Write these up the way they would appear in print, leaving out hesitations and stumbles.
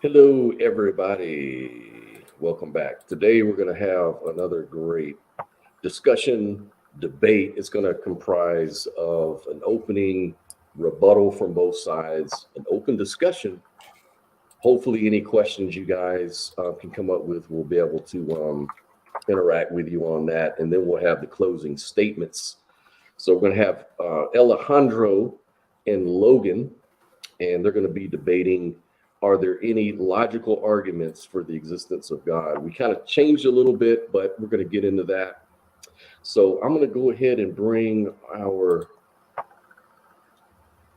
Hello, everybody. Welcome back. Today, we're going to have another great discussion, debate. It's going to comprise of an opening rebuttal from both sides, an open discussion. Hopefully, any questions you guys can come up with, we'll be able to interact with you on that. And then we'll have the closing statements. So, we're going to have Alejandro and Logan, and they're going to be debating, are there any logical arguments for the existence of God? We kind of changed a little bit, but we're going to get into that. So I'm going to go ahead and bring our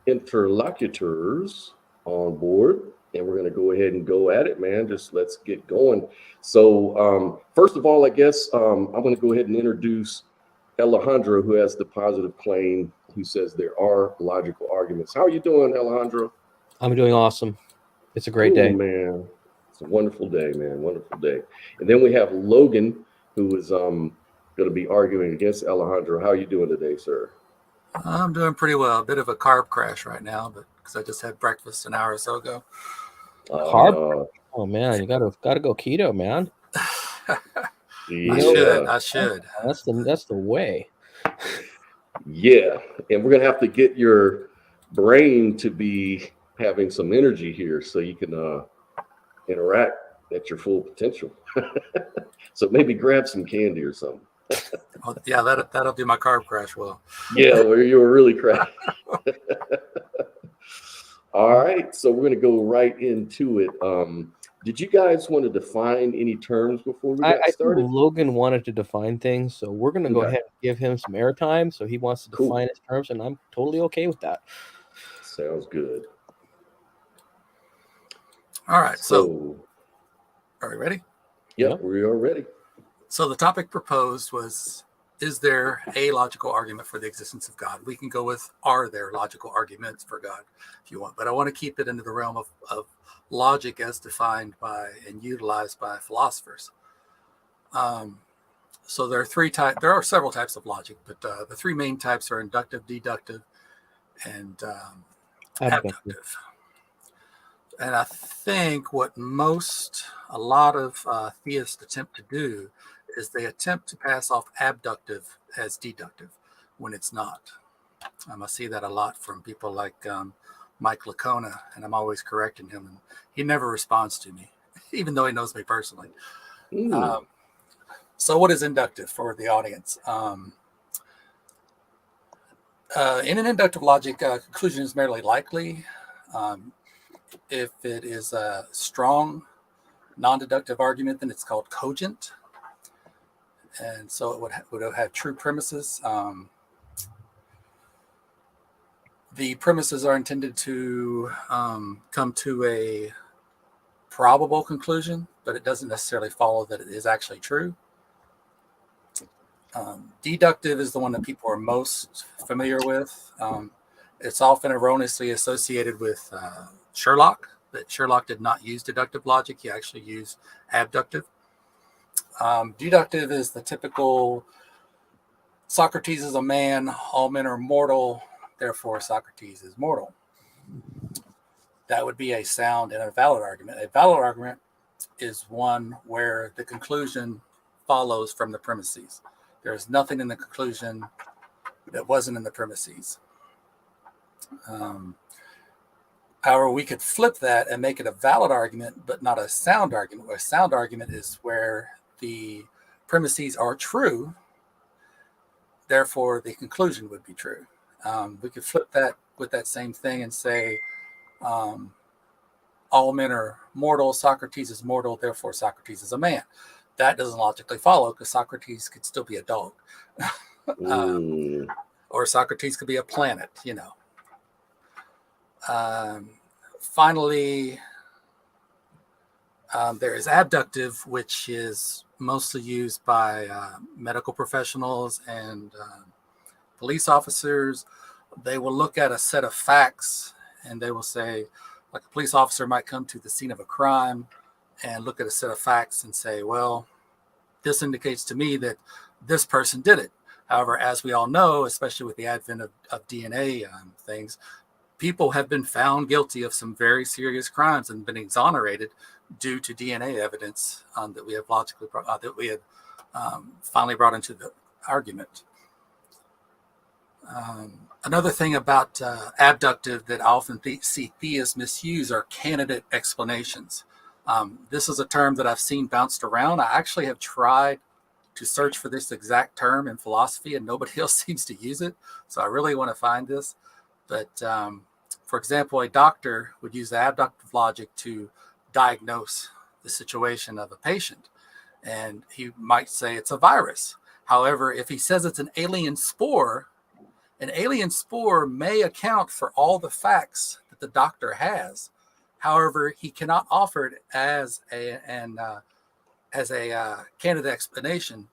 interlocutors on board, and we're going to go ahead and go at it, man. Just let's get going. So first of all, I guess I'm going to go ahead and introduce Alejandro, who has the positive claim, who says there are logical arguments. How are you doing, Alejandro? I'm doing awesome. It's a great Cool, day. man. It's a wonderful day, man. Wonderful day. And then we have Logan, who is going to be arguing against Alejandro. How are you doing today, sir? I'm doing pretty well. A bit of a carb crash right now, but because I just had breakfast an hour or so ago. Carb? Uh, Oh man, you gotta go keto, man. yeah, I should. That's the way. yeah. And we're going to have to get your brain to be having some energy here so you can interact at your full potential. So maybe grab some candy or something. Well, yeah, that'll do my carb crash well. Yeah, where you were really crap. All right, so we're going to go right into it. Did you guys want to define any terms before we I got think started? Logan wanted to define things, so we're gonna go Okay, ahead and give him some airtime. So he wants to cool. define his terms, and I'm totally okay with that. Sounds good. All right, so So, are we ready? yep, Yep. we are ready. So the topic proposed was, is there a logical argument for the existence of God? We can go with, are there logical arguments for God if you want, but I want to keep it into the realm of logic as defined by and utilized by philosophers. Um, so there are several types of logic, but the three main types are inductive, deductive, and Abductive. abductive. And I think a lot of theists attempt to do is they attempt to pass off abductive as deductive when it's not. I see that a lot from people like Mike Lacona, and I'm always correcting him, and he never responds to me, even though he knows me personally. Mm, Um, so, what is inductive for the audience? In an inductive logic, conclusion is merely likely. Um, if it is a strong non-deductive argument, then it's called cogent, and so it would have true premises. The premises are intended to come to a probable conclusion, but it doesn't necessarily follow that it is actually true. Deductive is the one that people are most familiar with. It's often erroneously associated with Sherlock, but Sherlock did not use deductive logic. He actually used abductive. Deductive is the typical Socrates is a man, all men are mortal, therefore Socrates is mortal. That would be a sound and a valid argument. A valid argument is one where the conclusion follows from the premises. There is nothing in the conclusion that wasn't in the premises. However, we could flip that and make it a valid argument, but not a sound argument. A sound argument is where the premises are true, therefore the conclusion would be true. We could flip that with that same thing and say, all men are mortal, Socrates is mortal, therefore Socrates is a man. That doesn't logically follow because Socrates could still be a dog. mm, Or Socrates could be a planet, Finally, there is abductive, which is mostly used by medical professionals and police officers. They will look at a set of facts and they will say, like a police officer might come to the scene of a crime and look at a set of facts and say, well, this indicates to me that this person did it. However, as we all know, especially with the advent of DNA things, people have been found guilty of some very serious crimes and been exonerated due to DNA evidence that we have logically that we had finally brought into the argument. Another thing about abductive that I often see theists misuse are candidate explanations. This is a term that I've seen bounced around. I actually have tried to search for this exact term in philosophy, and nobody else seems to use it. So I really want to find this. But for example, a doctor would use the abductive logic to diagnose the situation of a patient, and he might say it's a virus. However, if he says it's an alien spore may account for all the facts that the doctor has. However, he cannot offer it as a candidate explanation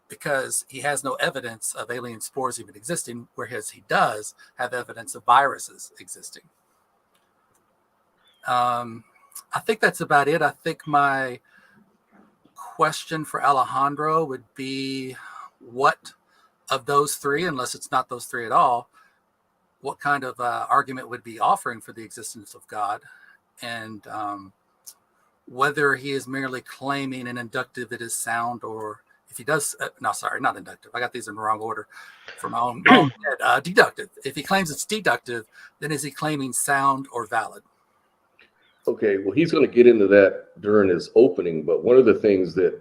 because he has no evidence of alien spores even existing, whereas he does have evidence of viruses existing. I think that's about it. I think my question for Alejandro would be, what of those three, unless it's not those three at all, what kind of argument would be offering for the existence of God, and whether he is merely claiming an inductive that is sound, or if he does, not inductive. I got these in the wrong order for my own head. Deductive. If he claims it's deductive, then is he claiming sound or valid? Okay, well, he's going to get into that during his opening, but one of the things that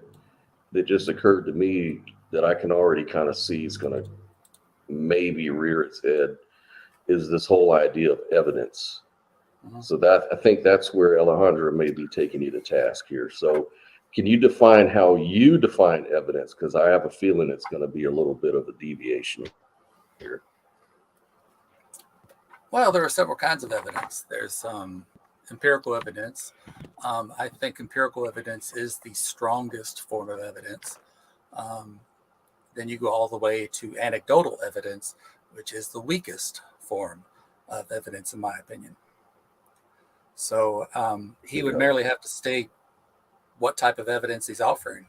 just occurred to me that I can already kind of see is going to maybe rear its head is this whole idea of evidence. Mm-hmm. So that, I think that's where Alejandro may be taking you to task here. So can you define how you define evidence? Because I have a feeling it's going to be a little bit of a deviation here. Well, there are several kinds of evidence. There's empirical evidence. I think empirical evidence is the strongest form of evidence. Then you go all the way to anecdotal evidence, which is the weakest form of evidence, in my opinion. So he would merely have to state what type of evidence he's offering.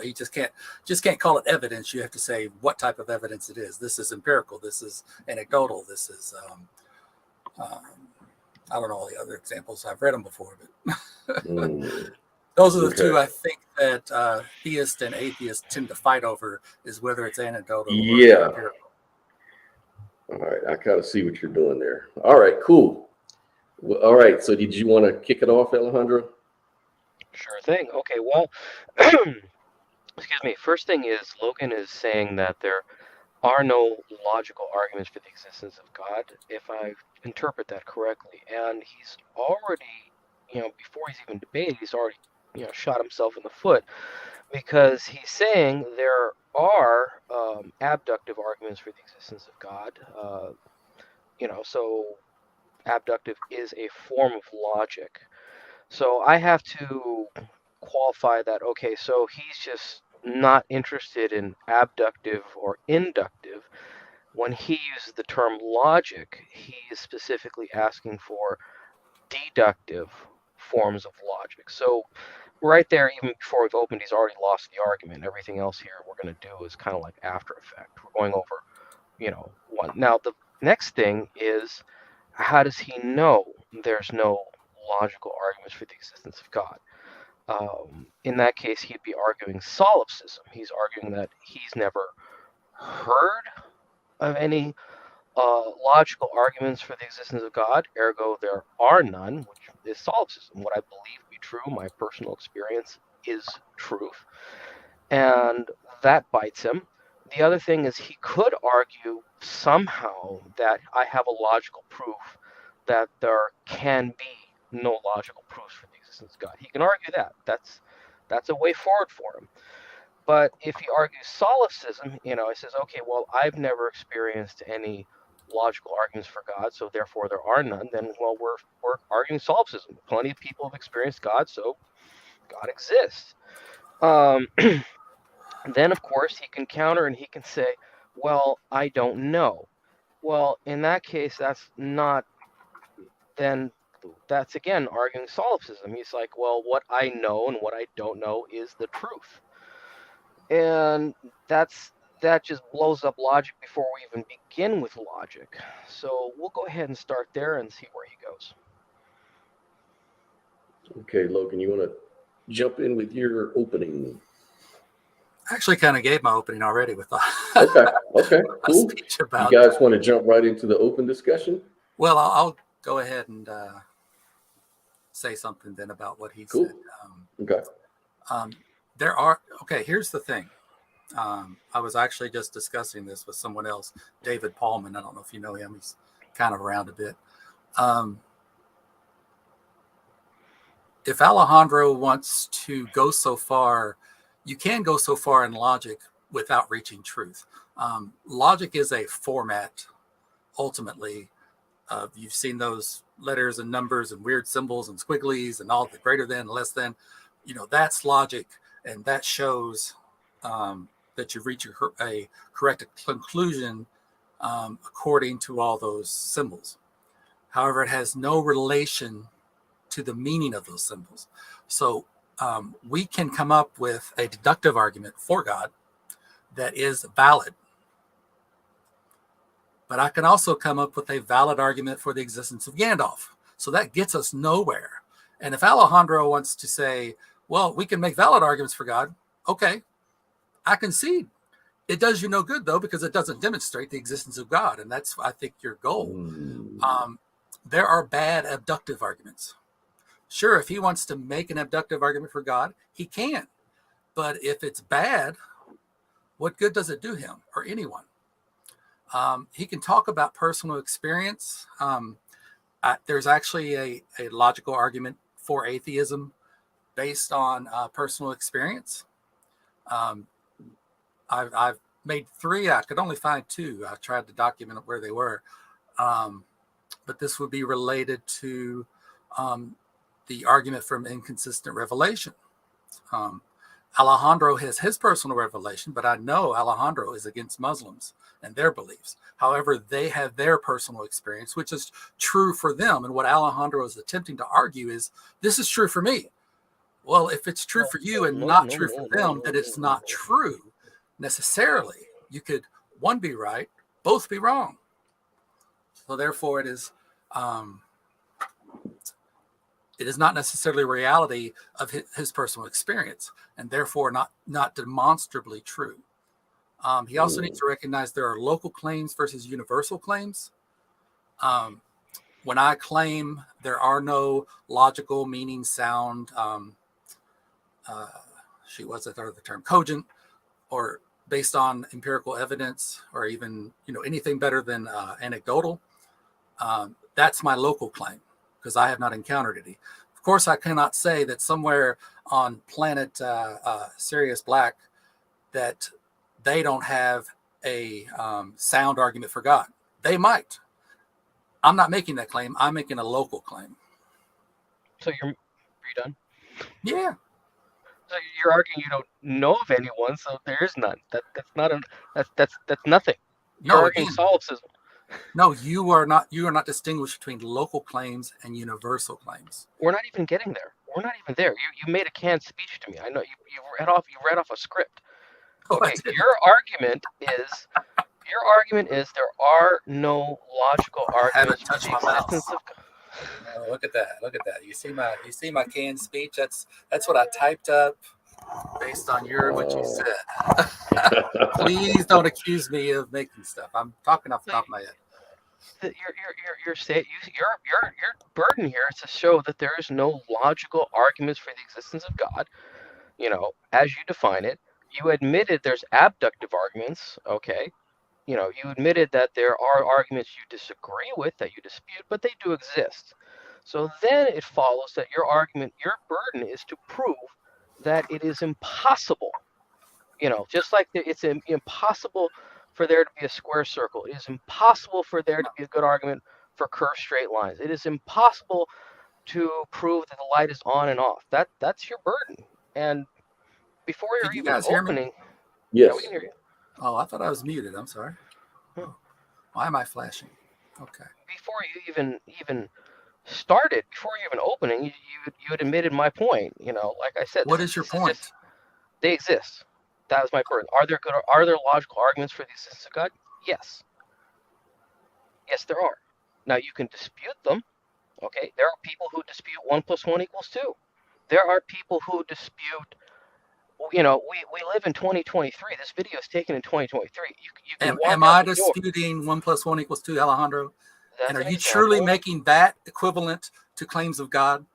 He just can't call it evidence. You have to say what type of evidence it is. This is empirical. This is anecdotal. This is I don't know all the other examples. I've read them before, but those are the two I think that theists and atheists tend to fight over, is whether it's anecdotal or empirical. All right, I kind of see what you're doing there. All right, cool. Well, all right, so did you want to kick it off, Alejandro? Sure thing. Okay, well, excuse me. First thing is, Logan is saying that there are no logical arguments for the existence of God, if I interpret that correctly. And he's already, before he's even debated, he's already, shot himself in the foot, because he's saying there are abductive arguments for the existence of God. So abductive is a form of logic. So I have to qualify that, okay, so he's just not interested in abductive or inductive. When he uses the term logic, he is specifically asking for deductive forms of logic. So right there, even before we've opened, he's already lost the argument. Everything else here we're going to do is kind of like after effect. We're going over, one. Now, the next thing is, how does he know there's no logical arguments for the existence of God? In that case, he'd be arguing solipsism. He's arguing that he's never heard of any logical arguments for the existence of God, ergo there are none, which is solipsism. What I believe to be true, my personal experience is truth, and that bites him. The other thing is, he could argue somehow that I have a logical proof that there can be no logical proofs for the existence of God. He can argue that. That's a way forward for him. But if he argues solipsism, he says, okay, well, I've never experienced any logical arguments for God, so therefore there are none. Then, well, we're arguing solipsism. Plenty of people have experienced God, so God exists. Then, of course, he can counter and he can say, well, I don't know. Well, in that case, that's again arguing solipsism. He's like, well, what I know and what I don't know is the truth. And that's that just blows up logic before we even begin with logic. So we'll go ahead and start there and see where he goes. Okay, Logan, you want to jump in with your opening? I actually kind of gave my opening already with the Okay, cool. speech You about. guys want to jump right into the open discussion? Well, I'll go ahead and say something then about what he Cool. said. Okay. Here's the thing. I was actually just discussing this with someone else, David Paulman. I don't know if you know him. He's kind of around a bit. If Alejandro wants to go so far, you can go so far in logic without reaching truth. Logic is a format, ultimately. You've seen those letters and numbers and weird symbols and squigglies and all the greater than, less than. That's logic, and that shows that you reach a correct conclusion according to all those symbols. However, it has no relation to the meaning of those symbols. So we can come up with a deductive argument for God that is valid. But I can also come up with a valid argument for the existence of Gandalf. So that gets us nowhere. And if Alejandro wants to say, well, we can make valid arguments for God, okay, I concede. It does you no good, though, because it doesn't demonstrate the existence of God. And that's, I think, your goal. There are bad abductive arguments. Sure, if he wants to make an abductive argument for God, he can. But if it's bad, what good does it do him or anyone? He can talk about personal experience. There's actually a logical argument for atheism based on personal experience. I've made 3. I could only find 2. I tried to document where they were. But this would be related to the argument from inconsistent revelation. Alejandro has his personal revelation, but I know Alejandro is against Muslims and their beliefs. However, they have their personal experience, which is true for them. And what Alejandro is attempting to argue is, this is true for me. Well, if it's true for you and not true for them, then it's not true necessarily. You could, one be right, both be wrong. So therefore it is not necessarily reality of his personal experience, and therefore not demonstrably true. He also needs to recognize there are local claims versus universal claims. When I claim there are no logical, meaning, sound, what's the other term, cogent, or based on empirical evidence, or even anything better than anecdotal, that's my local claim, because I have not encountered any. Of course, I cannot say that somewhere on planet Sirius Black that they don't have a sound argument for God. They might. I'm not making that claim. I'm making a local claim. So are you done? Yeah. So you're arguing you don't know of anyone, so there is none. That's nothing. You're arguing solipsism. No, you are not distinguished between local claims and universal claims. We're not even getting there. We're not even there. You made a canned speech to me. I know you read off a script. Okay, your argument is there are no logical arguments for the existence of God. Oh, look at that. You see my canned speech? That's what I typed up based on what you said. Please don't accuse me of making stuff. I'm talking off the top of my head. Your burden here is to show that there is no logical arguments for the existence of God. As you define it, you admitted there's abductive arguments. Okay, you admitted that there are arguments you disagree with, that you dispute, but they do exist. So then it follows that your burden is to prove that it is impossible. Just like it's impossible for there to be a square circle. It is impossible for there to be a good argument for curved straight lines. It is impossible to prove that the light is on and off. That's your burden. And before you're even opening, yes, yeah, we can hear you. Oh, I thought I was muted. I'm sorry. Why am I flashing? Okay. Before you even started, before you even opening, you had admitted my point. Like I said, what is your point? They exist. That was my burden. Are there logical arguments for the existence of God? Yes. Yes, there are. Now you can dispute them. Okay, there are people who dispute 1 + 1 = 2. There are people who dispute. We live in 2023. This video is taken in 2023. You can walk Am out I the door. disputing 1 + 1 = 2, Alejandro? And That's are an you truly example. making that equivalent to claims of God?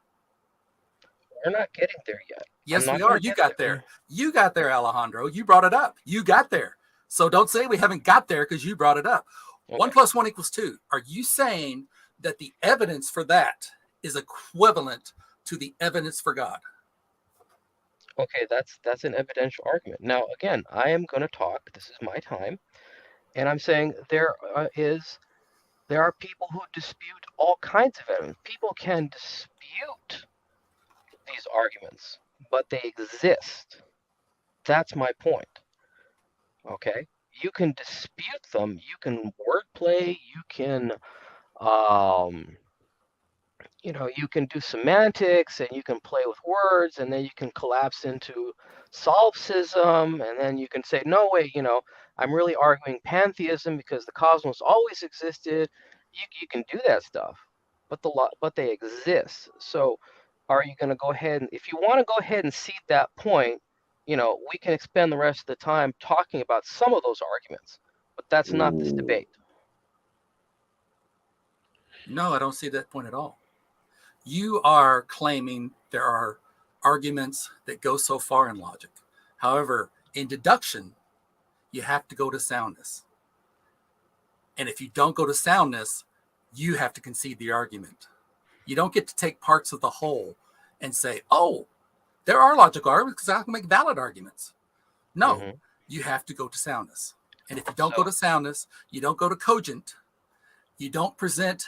We're not getting there yet. I'm Yes, we not are. going to You get got there. there. You got there, Alejandro. You brought it up. You got there. So don't say we haven't got there because you brought it up. Okay. 1 + 1 = 2. Are you saying that the evidence for that is equivalent to the evidence for God? Okay, that's an evidential argument. Now, again, I am going to talk. This is my time, and I'm saying there are people who dispute all kinds of evidence. People can dispute these arguments, but they exist. That's my point. Okay, you can dispute them. You can wordplay. You can um, you can do semantics and you can play with words and then you can collapse into solipsism and then you can say, no, wait, I'm really arguing pantheism because the cosmos always existed. You can do that stuff, but they exist. So are you going to go ahead and if you want to go ahead and cede that point, we can expend the rest of the time talking about some of those arguments, but that's not this Ooh. debate. No, I don't see that point at all. You are claiming there are arguments that go so far in logic. However, in deduction, you have to go to soundness. And if you don't go to soundness, you have to concede the argument. You don't get to take parts of the whole and say, oh, there are logical arguments because I can make valid arguments. No, Mm-hmm. you have to go to soundness. And if you don't go So to soundness, you don't go to cogent, you don't present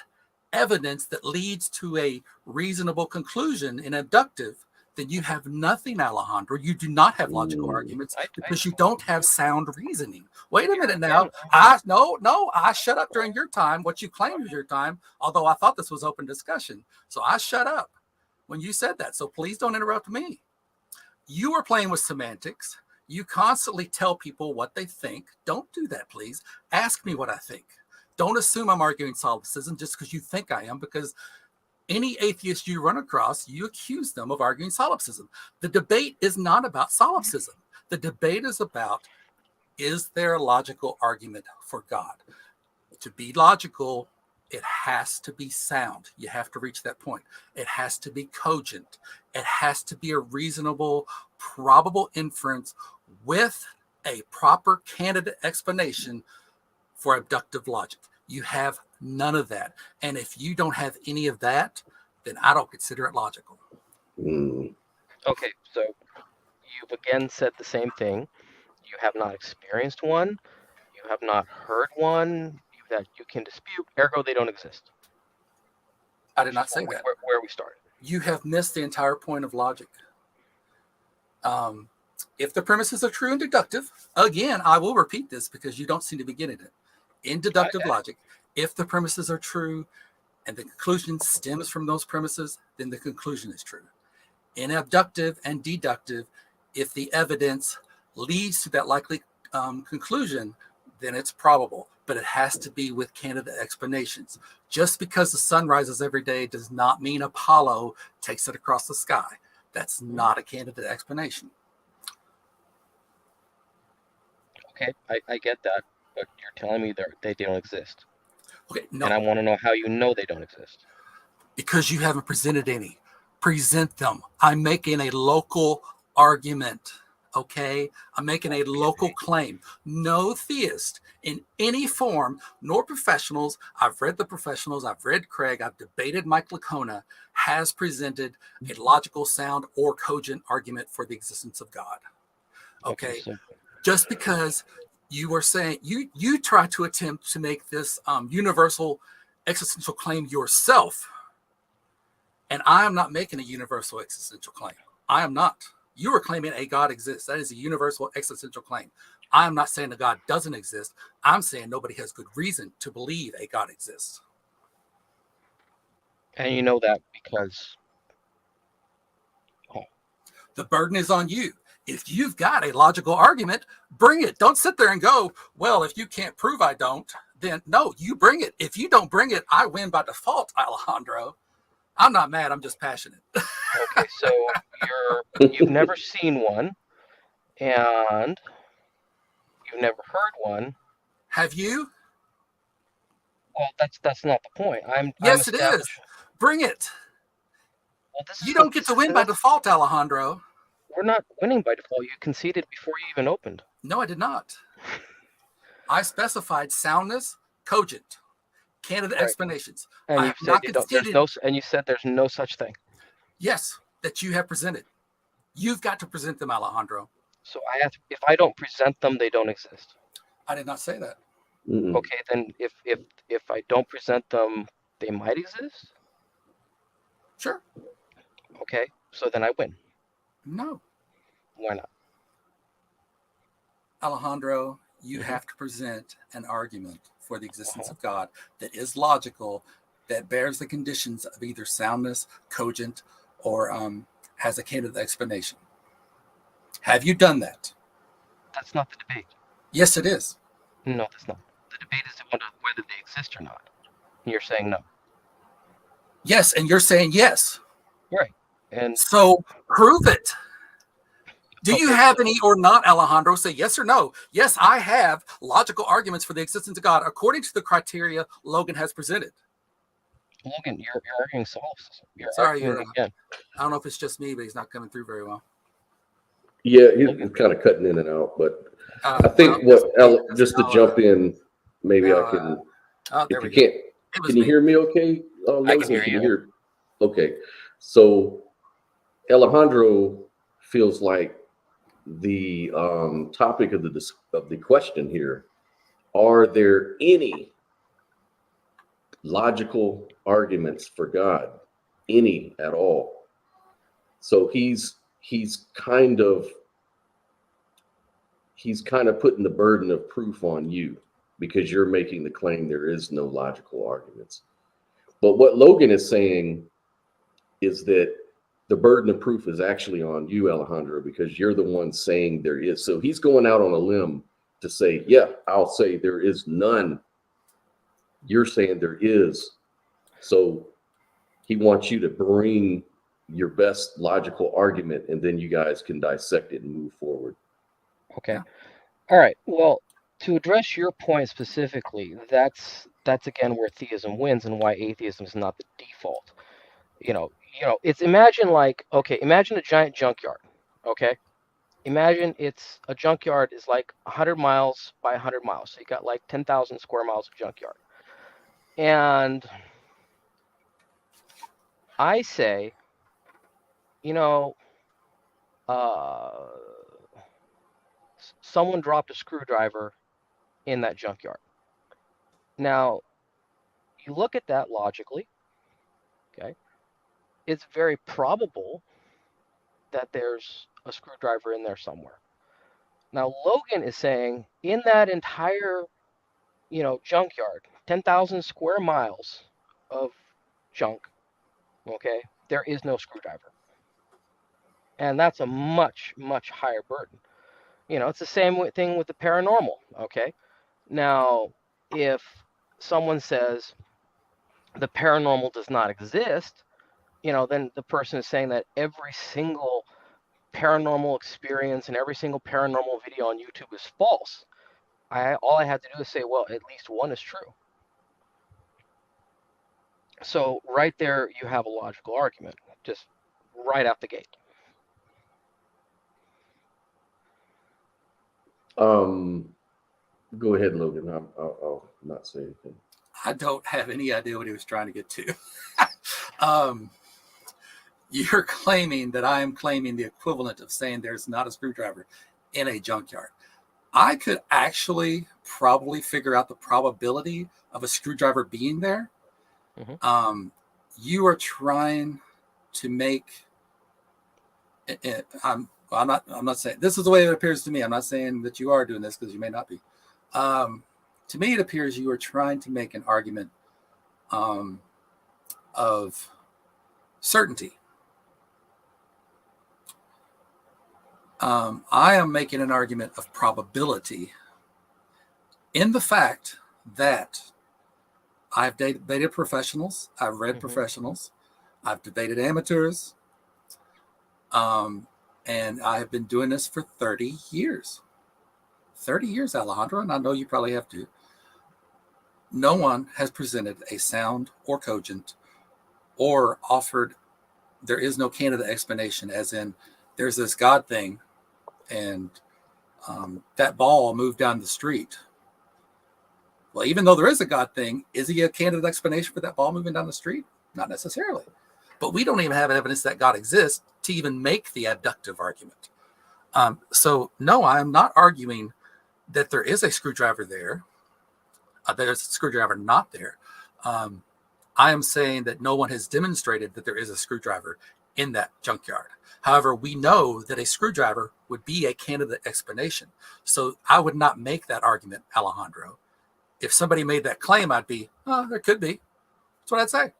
evidence that leads to a reasonable conclusion in abductive, then you have nothing, Alejandro. You do not have logical Ooh. arguments I because you don't have sound reasoning. Wait a minute again, now. I shut up during your time, what you claim is your time, although I thought this was open discussion. So I shut up when you said that. So please don't interrupt me. You are playing with semantics. You constantly tell people what they think. Don't do that, please. Ask me what I think. Don't assume I'm arguing solipsism just because you think I am, because any atheist you run across, you accuse them of arguing solipsism. The debate is not about solipsism. The debate is about, is there a logical argument for God? To be logical, it has to be sound. You have to reach that point. It has to be cogent. It has to be a reasonable, probable inference with a proper candidate explanation for abductive logic. You have none of that. And if you don't have any of that, then I don't consider it logical. okay, so you've again said the same thing. You have not experienced one. You have not heard one that you can dispute. Ergo, they don't exist. I did Which not is say that. where we started. You have missed the entire point of logic. If the premises are true and deductive, again, I will repeat this because you don't seem to be getting it. In deductive logic, if the premises are true and the conclusion stems from those premises, then the conclusion is true. In abductive and deductive, if the evidence leads to that likely conclusion, then it's probable, but it has to be with candidate explanations. Just because the sun rises every day does not mean Apollo takes it across the sky. That's not a candidate explanation. Okay, I get that, but you're telling me they don't exist. Okay, no. And I want to know how you know they don't exist. Because you haven't presented any. Present them. I'm making a local argument. Okay, I'm making a local claim. No theist in any form, nor professionals, I've read the professionals, I've read Craig, I've debated Mike Lacona, has presented a logical, sound, or cogent argument for the existence of God. Okay, so just because you are saying, you try to attempt to make this universal existential claim yourself, and I am not making a universal existential claim. I am not. You are claiming a God exists. That is a universal existential claim. I am not saying a God doesn't exist. I'm saying nobody has good reason to believe a God exists. And you know that because the burden is on you. If you've got a logical argument, bring it. Don't sit there and go, well, if you can't prove I don't, then no, you bring it. If you don't bring it, I win by default, Alejandro. I'm not mad. I'm just passionate. Okay, so you've never seen one, and you've never heard one. Have you? Well, that's not the point. I'm Yes, it is. establishing. Bring it. Well, this You is don't get to win by default, Alejandro. We're not winning by default. You conceded before you even opened. No, I did not. I specified soundness, cogent, candidate Right. explanations. And I you have said not you don't, conceded. and you said there's no such thing. Yes, that you have presented. You've got to present them, Alejandro. So if I don't present them, they don't exist. I did not say that. Mm-mm. Okay, then if I don't present them, they might exist. Sure. Okay, so then I win. No. Why not? Alejandro, you have to present an argument for the existence of God that is logical, that bears the conditions of either soundness, cogent, or has a candidate explanation. Have you done that? That's not the debate. Yes, it is. No, that's not. The debate is whether they exist or not. You're saying no. Yes, and you're saying yes. Right. And so prove it. Do you Okay, have any or not, Alejandro? Say yes or no. Yes, I have logical arguments for the existence of God according to the criteria Logan has presented. Logan, you're arguing false. You're Sorry, arguing again. I don't know if it's just me, but he's not coming through very well. Yeah, he's kind of cutting in and out, but I think just to jump in, maybe I can. If you can't, can you hear me? Okay, I can hear you. Okay, so Alejandro feels like the topic of the question here: are there any logical arguments for God, any at all? So he's kind of putting the burden of proof on you because you're making the claim there is no logical arguments. But what Logan is saying is that the burden of proof is actually on you, Alejandro, because you're the one saying there is. So he's going out on a limb to say, yeah, I'll say there is none. You're saying there is. So he wants you to bring your best logical argument, and then you guys can dissect it and move forward. Okay. All right. Well, to address your point specifically, that's again where theism wins and why atheism is not the default. It's imagine a giant junkyard. Okay. Imagine it's a junkyard is like 100 miles by 100 miles. So you got like 10,000 square miles of junkyard. And I say, someone dropped a screwdriver in that junkyard. Now, you look at that logically, okay? It's very probable that there's a screwdriver in there somewhere. Now, Logan is saying in that entire, junkyard, 10,000 square miles of junk, okay, there is no screwdriver. And that's a much, much higher burden. It's the same thing with the paranormal, okay? Now, if someone says the paranormal does not exist, then the person is saying that every single paranormal experience and every single paranormal video on YouTube is false. All I have to do is say, well, at least one is true. So right there, you have a logical argument, just right out the gate. Go ahead, Logan. I'll not say anything. I don't have any idea what he was trying to get to. You're claiming that I am claiming the equivalent of saying there's not a screwdriver in a junkyard. I could actually probably figure out the probability of a screwdriver being there. Mm-hmm. You are trying to make it. I'm not saying this is the way it appears to me. I'm not saying that you are doing this because you may not be. To me, it appears you are trying to make an argument of certainty. I am making an argument of probability in the fact that I've debated professionals, I've read professionals, I've debated amateurs, and I have been doing this for 30 years. 30 years, Alejandro, and I know you probably have to. No one has presented a sound or cogent or offered, there is no candidate explanation, as in there's this God thing and that ball moved down the street. Well, even though there is a God thing, is he a candidate explanation for that ball moving down the street? Not necessarily. But we don't even have evidence that God exists to even make the abductive argument. So, no, I'm not arguing that there is a screwdriver there. There's a screwdriver not there. I am saying that no one has demonstrated that there is a screwdriver in that junkyard. However, we know that a screwdriver would be a candidate explanation. So I would not make that argument, Alejandro. If somebody made that claim, I'd be, oh, there could be. That's what I'd say.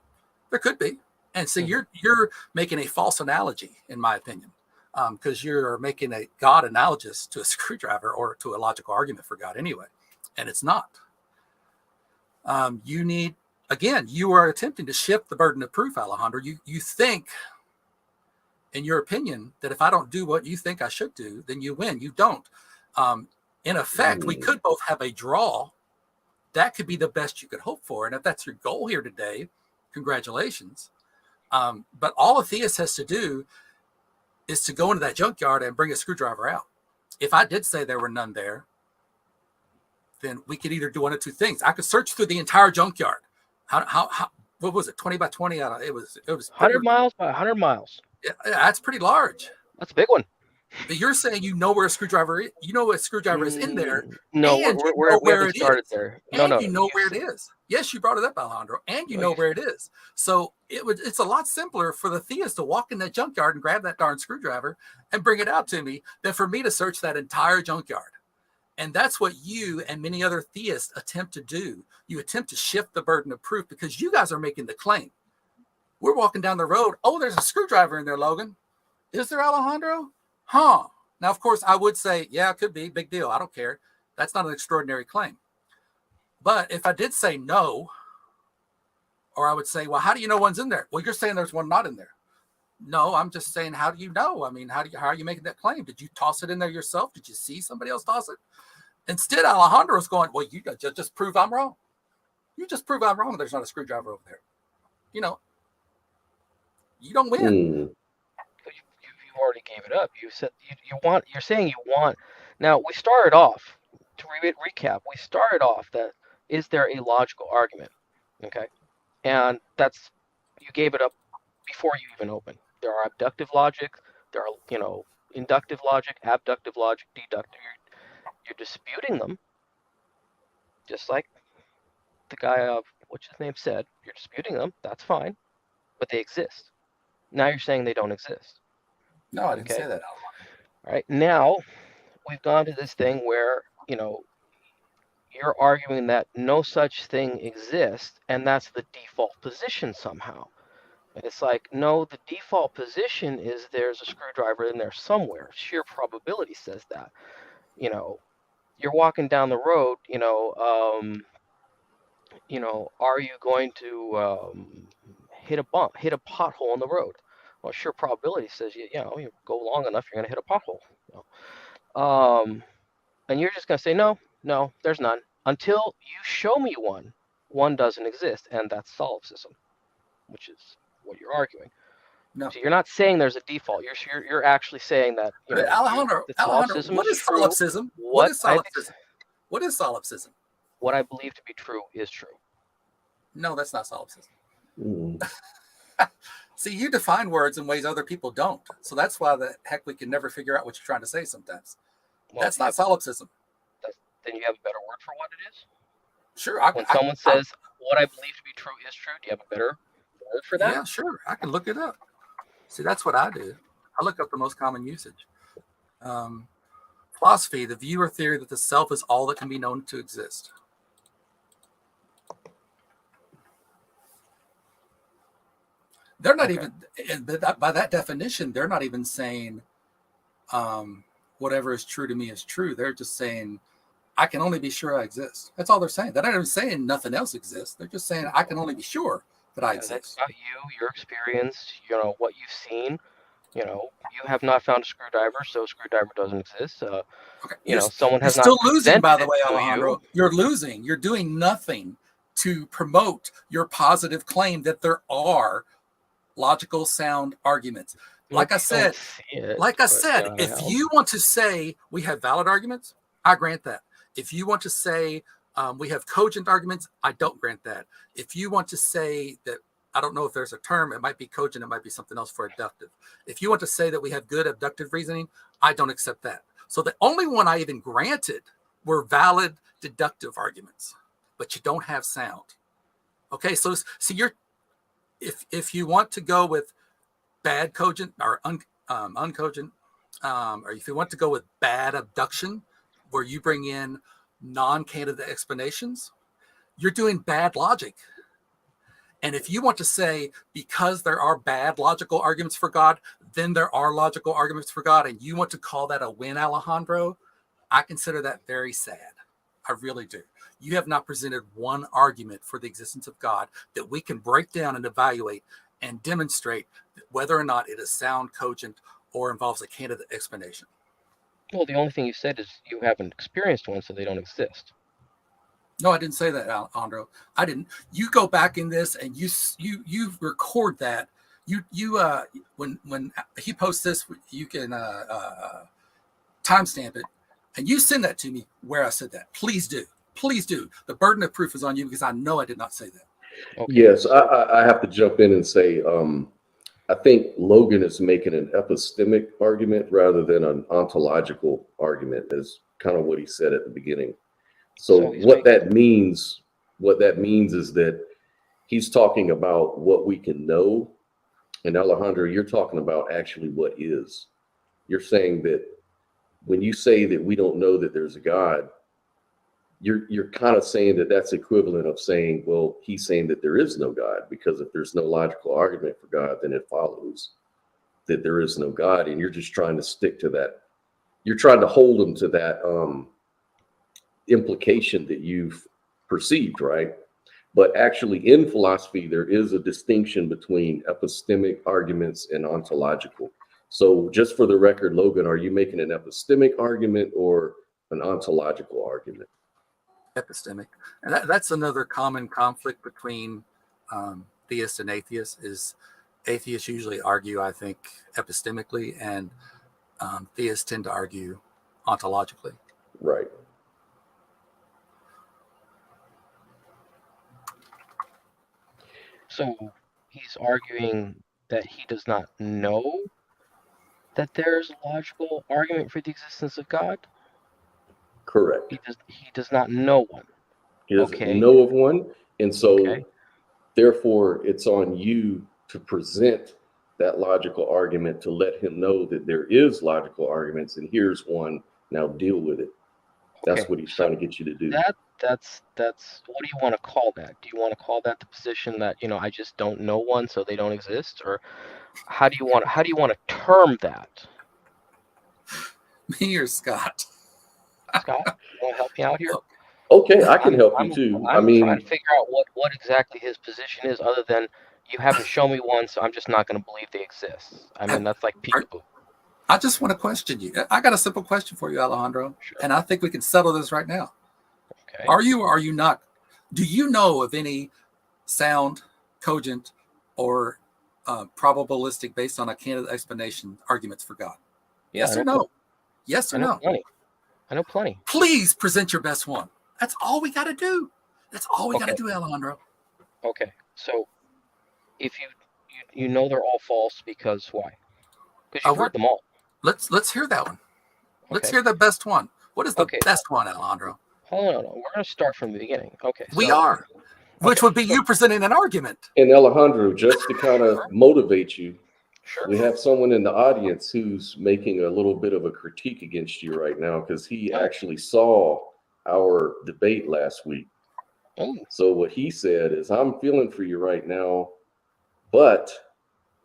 There could be. And so you're making a false analogy, in my opinion, because you're making a God analogous to a screwdriver or to a logical argument for God anyway. And it's not. You need, again, you are attempting to shift the burden of proof, Alejandro. You think, in your opinion, that if I don't do what you think I should do, then you win. You don't. In effect, we could both have a draw. That could be the best you could hope for. And if that's your goal here today, congratulations. But all a theist has to do is to go into that junkyard and bring a screwdriver out. If I did say there were none there, then we could either do one of two things. I could search through the entire junkyard. How what was it? 20 by 20? It was 100 miles by 100 miles. Yeah, that's pretty large. That's a big one. But you're saying you know where a screwdriver is. You know what screwdriver is in there. No, and we haven't started there. No. You know where it is. Yes, you brought it up, Alejandro, and you know where it is. So it's a lot simpler for the theist to walk in that junkyard and grab that darn screwdriver and bring it out to me than for me to search that entire junkyard. And that's what you and many other theists attempt to do. You attempt to shift the burden of proof because you guys are making the claim. We're walking down the road. Oh, there's a screwdriver in there, Logan. Is there, Alejandro? Huh. Now, of course, I would say, yeah, it could be. Big deal. I don't care. That's not an extraordinary claim. But if I did say no, or I would say, well, how do you know one's in there? Well, you're saying there's one not in there. No, I'm just saying, how do you know? I mean, how are you making that claim? Did you toss it in there yourself? Did you see somebody else toss it? Instead, Alejandro's going, well, you just prove I'm wrong. You just prove I'm wrong. There's not a screwdriver over there. You don't win. You already gave it up. You said you're saying you want. Now, we started off, to recap, we started off that, is there a logical argument? Okay. And you gave it up before you even opened. There are abductive logic, there are, inductive logic, abductive logic, deductive. You're disputing them, just like the guy what's his name said. You're disputing them. That's fine, but they exist. Now you're saying they don't exist. No, I didn't say that. All right. Now we've gone to this thing where you're arguing that no such thing exists, and that's the default position somehow. And it's like, no, the default position is there's a screwdriver in there somewhere. Sheer probability says that. You're walking down the road, are you going to hit a pothole on the road? Well, sure probability says you go long enough, you're going to hit a pothole. And you're just going to say, no, there's none. Until you show me one. One doesn't exist, and that's solipsism, which is what you're arguing. No. So you're not saying there's a default. You're actually saying that. Alejandro, what is solipsism? What is solipsism? What is solipsism? What I believe to be true is true. No, that's not solipsism. See, you define words in ways other people don't. So that's why the heck we can never figure out what you're trying to say sometimes. Well, that's not solipsism. Then you have a better word for what it is? Sure. When someone says, what I believe to be true is true, do you have a better word for that? Yeah, sure. I can look it up. See, that's what I do. I look up the most common usage. Philosophy, the view or theory that the self is all that can be known to exist. They're not even, by that definition, they're not even saying whatever is true to me is true. They're just saying, I can only be sure I exist. That's all they're saying. They're not even saying nothing else exists. They're just saying, I can only be sure that I Yeah, that's exist. about you, your experience, what you've seen. You have not found a screwdriver, so a screwdriver doesn't exist. Okay. Someone You're has not still losing, by presented the it way, to you. Alejandro. You're losing. You're doing nothing to promote your positive claim that there are logical, sound arguments. Well, Like I you don't said, see it, like I but said, if you want to say we have valid arguments, I grant that. If you want to say we have cogent arguments, I don't grant that. If you want to say that, I don't know if there's a term, it might be cogent, it might be something else for abductive. If you want to say that we have good abductive reasoning, I don't accept that. So the only one I even granted were valid deductive arguments, but you don't have sound. Okay, so you're, if you want to go with bad cogent or uncogent, or if you want to go with bad abduction, where you bring in non-candidate explanations, you're doing bad logic. And if you want to say because there are bad logical arguments for God, then there are logical arguments for God, and you want to call that a win, Alejandro, I consider that very sad. I really do. You have not presented one argument for the existence of God that we can break down and evaluate and demonstrate whether or not it is sound, cogent, or involves a candidate explanation. Well, the only thing you said is you haven't experienced one, so they don't exist. No, I didn't say that, Alejandro. I didn't. You go back in this and you record that. When he posts this, you can timestamp it, and you send that to me where I said that. Please do. Please do. The burden of proof is on you because I know I did not say that. Okay. Yes, I have to jump in and say, I think Logan is making an epistemic argument rather than an ontological argument, is kind of what he said at the beginning. So what that means is that he's talking about what we can know. And Alejandro, you're talking about actually what is. You're saying that when you say that we don't know that there's a God, you're kind of saying that that's equivalent of saying, well, he's saying that there is no God, because if there's no logical argument for God, then it follows that there is no God. And you're just trying to stick to that. You're trying to hold them to that implication that you've perceived, right? But actually in philosophy, there is a distinction between epistemic arguments and ontological. So just for the record, Logan, are you making an epistemic argument or an ontological argument? Epistemic. And that's another common conflict between theists and atheists, is atheists usually argue, I think, epistemically, and theists tend to argue ontologically. Right. So he's arguing that he does not know that there's a logical argument for the existence of God? Correct. He does not know one. He doesn't know of one. And so therefore it's on you to present that logical argument to let him know that there is logical arguments, and here's one, now deal with it. That's what he's trying to get you to do. That's what do you want to call that? Do you want to call that the position that, I just don't know one, so they don't exist? Or how do you want to term that? Me or Scott? Scott, you want to help me out here? Okay, I can help you too. I'm trying to figure out what exactly his position is, other than you haven't shown me one, so I'm just not going to believe they exist. I mean, that's like peekaboo. I just want to question you. I got a simple question for you, Alejandro, and I think we can settle this right now. Okay. Are you or are you not? Do you know of any sound, cogent, or probabilistic, based on a candidate explanation, arguments for God? Yes or no? Yes or no? I know plenty. Please present your best one. That's all we got to do. That's all we got to do, Alejandro. Okay. So if you know they're all false, because why? Because you've heard them all. Let's hear that one. Let's hear the best one. What is the best one, Alejandro? Hold on. We're going to start from the beginning. Okay. We are. Which would be you presenting an argument. And Alejandro, just to kind of motivate you, we have someone in the audience who's making a little bit of a critique against you right now, because he actually saw our debate last week. So what he said is, I'm feeling for you right now, but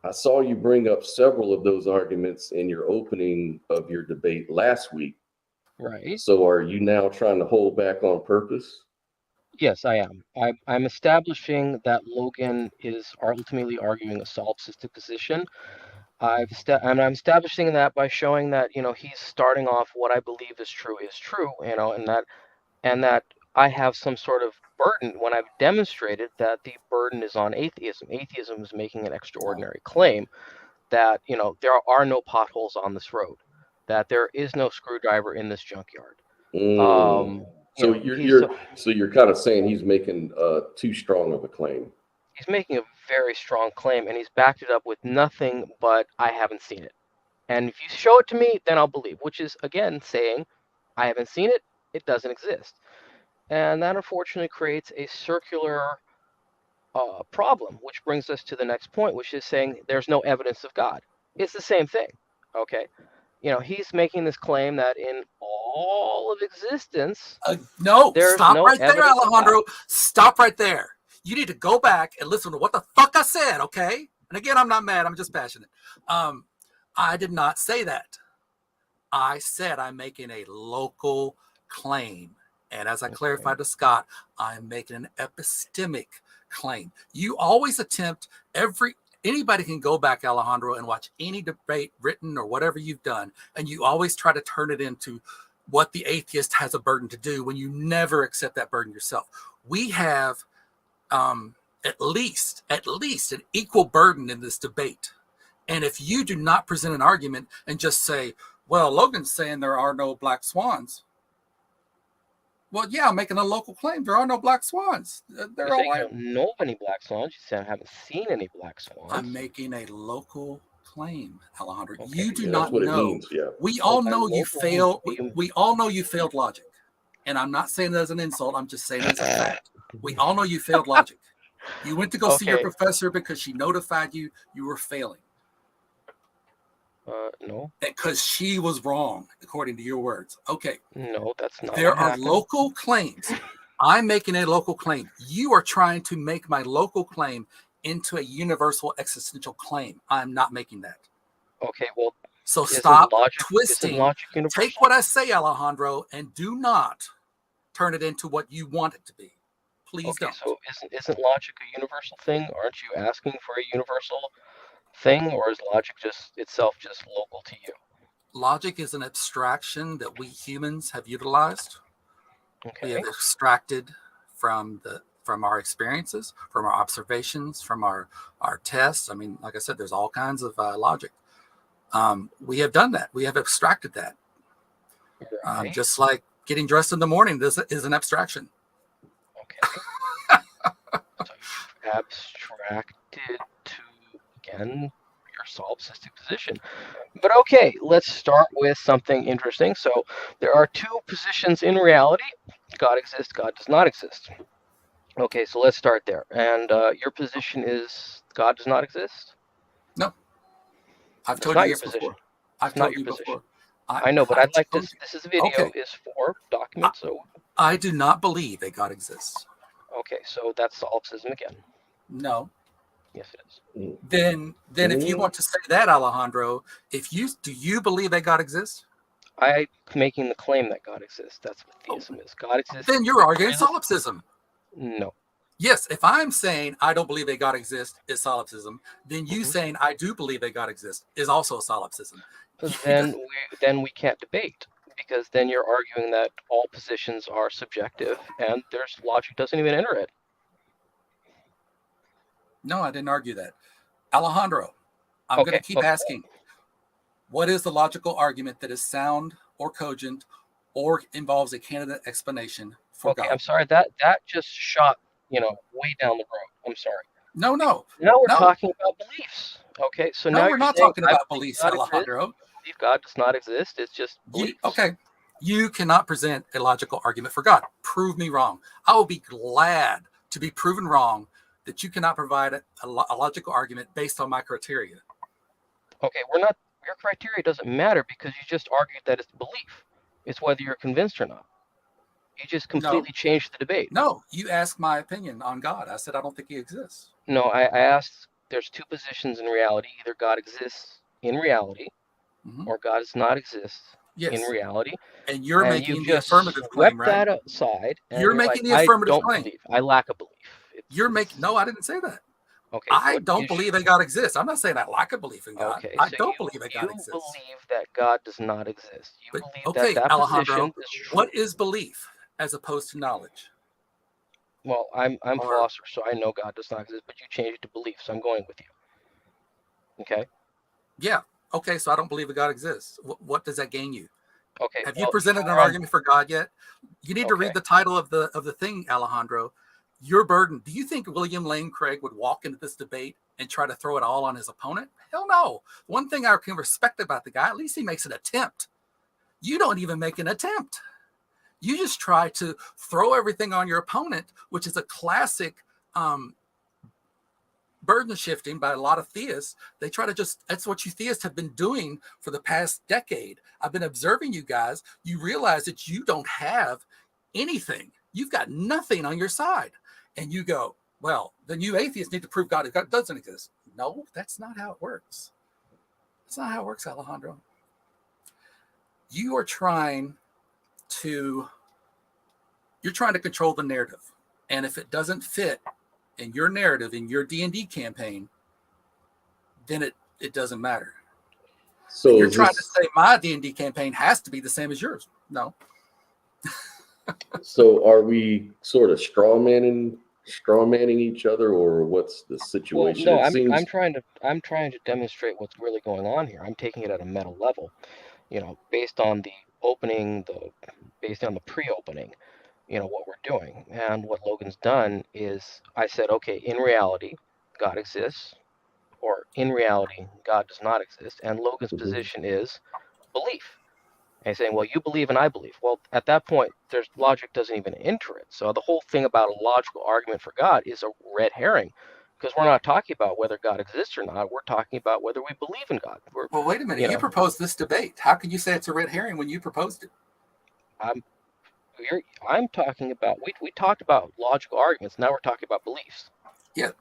I saw you bring up several of those arguments in your opening of your debate last week. Right. So are you now trying to hold back on purpose? Yes, I am. I'm establishing that Logan is ultimately arguing a solipsistic position. I'm establishing that by showing that, he's starting off what I believe is true, and that I have some sort of burden when I've demonstrated that the burden is on atheism. Atheism is making an extraordinary claim that, there are no potholes on this road, that there is no screwdriver in this junkyard. Mm. So He's you're kind of saying he's making too strong of a claim. he's making a very strong claim, and he's backed it up with nothing but I haven't seen it. And if you show it to me, then I'll believe, which is again saying I haven't seen it, it doesn't exist. And that unfortunately creates a circular problem, which brings us to the next point, which is saying there's no evidence of God. It's the same thing. Okay. He's making this claim that in all of existence, No, there's stop no right there, evidence of God. Alejandro. Stop right there. You need to go back and listen to what the fuck I said, okay? And again, I'm not mad. I'm just passionate. I did not say that. I said I'm making a local claim. And as I clarified to Scott, I'm making an epistemic claim. You always attempt anybody can go back, Alejandro, and watch any debate written or whatever you've done, and you always try to turn it into what the atheist has a burden to do when you never accept that burden yourself. We have at least an equal burden in this debate. And if you do not present an argument and just say, well, Logan's saying there are no black swans. Well, yeah, I'm making a local claim. There are no black swans. They're all You right. don't know of any black swans. You said I haven't seen any black swans. I'm making a local claim, Alejandro. Okay. You do Yeah, not that's what know. it means. Yeah. We all by know you local, failed. you- We all know you failed logic. And I'm not saying that as an insult. I'm just saying it as a fact. We all know you failed logic. You went to go see your Okay. professor because she notified you were failing. No, Because she was wrong, according to your words. Okay. no, that's not There what are happened. local claims. I'm making a local claim. You are trying to make my local claim into a universal existential claim. I'm not making that. Okay, well, So isn't stop Isn't twisting. logic universal? Take what I say, Alejandro, and do not turn it into what you want it to be. Please Okay, don't. so isn't logic a universal thing? Aren't you asking for a universal thing, or is logic itself just local to you? Logic is an abstraction that we humans have utilized. We Okay. have extracted from our experiences, from our observations, from our tests. I mean, like I said, there's all kinds of logic. We have done that. We have abstracted that. Right. Just like getting dressed in the morning is an abstraction. Okay. So you've abstracted to, again, your solipsistic position. But okay, let's start with something interesting. So there are two positions in reality. God exists, God does not exist. Okay, so let's start there. And your position is God does not exist? No. I've It's told not you your this position. before. I've It's not told your you position. before. I know, but I'd like this. This is a video. Okay. Is for document. So I do not believe that God exists. okay, so that's solipsism again. No. Yes, it is. Then if you want to say that, Alejandro, do you believe that God exists? I'm making the claim that God exists. That's what theism is. God exists. Then you're arguing solipsism. No. Yes, if I'm saying I don't believe that God exists is solipsism, then you saying I do believe that God exists is also solipsism. Then we can't debate, because then you're arguing that all positions are subjective and there's logic doesn't even enter it. No, I didn't argue that. Alejandro, I'm going to keep asking. What is the logical argument that is sound or cogent or involves a candidate explanation for God? I'm sorry. That just shot, way down the road. I'm sorry. No. Now we're talking about beliefs. Okay, so now we're not talking about beliefs, Alejandro. Believe God does not exist. It's just beliefs. You cannot present a logical argument for God. Prove me wrong. I will be glad to be proven wrong that you cannot provide a logical argument based on my criteria. Okay, your criteria doesn't matter because you just argued that it's belief. It's whether you're convinced or not. You just completely changed the debate. No, you asked my opinion on God. I said I don't think he exists. No, I asked there's two positions in reality. Either God exists in reality, Mhm. or God does not exist in Yes. reality. And you're And you've making the just affirmative claim, swept right? that aside, and You're you're like, making the I affirmative don't claim. believe. I lack a belief. No, I didn't say that. Okay. I What don't issue? believe that God exists. I'm not saying I lack a belief in God. Okay, I so don't believe that God you exists. believe that God does not exist. You But believe that okay, that Alejandro, position is true. what is belief as opposed to knowledge? Well, I'm Or philosopher, so I know God does not exist, but you changed it to belief, so I'm going with you. Okay. yeah, okay, so I don't believe that God exists. What does that gain you? Okay. Have you Well, you presented an were on. argument for God yet? You need to Okay. read the title of the thing, Alejandro. Your burden. Do you think William Lane Craig would walk into this debate and try to throw it all on his opponent? Hell no. One thing I can respect about the guy, at least he makes an attempt. You don't even make an attempt. You just try to throw everything on your opponent, which is a classic burden shifting by a lot of theists. They try to that's what you theists have been doing for the past decade. I've been observing you guys. You realize that you don't have anything. You've got nothing on your side. And you go, well, then you atheists need to prove God doesn't exist. No, that's not how it works. That's not how it works, Alejandro. You are trying to control the narrative. And if it doesn't fit in your narrative, in your D&D campaign, then it doesn't matter. So and you're trying to say my D&D campaign has to be the same as yours. No. So are we sort of straw manning each other, or what's the Well, situation? no, It I'm seems. trying to demonstrate what's really going on here. I'm taking it at a meta level, based on the opening, based on the pre-opening, what we're doing. And what Logan's done is I said, okay, in reality, God exists, or in reality, God does not exist. And Logan's Mhm. position is belief. And he's saying, well, you believe and I believe. Well, at that point, there's logic doesn't even enter it. So the whole thing about a logical argument for God is a red herring, because we're not talking about whether God exists or not. We're talking about whether we believe in God. Well, wait a minute. You proposed this debate. How can you say it's a red herring when you proposed it? I'm talking about, we talked about logical arguments. Now we're talking about beliefs. Yeah,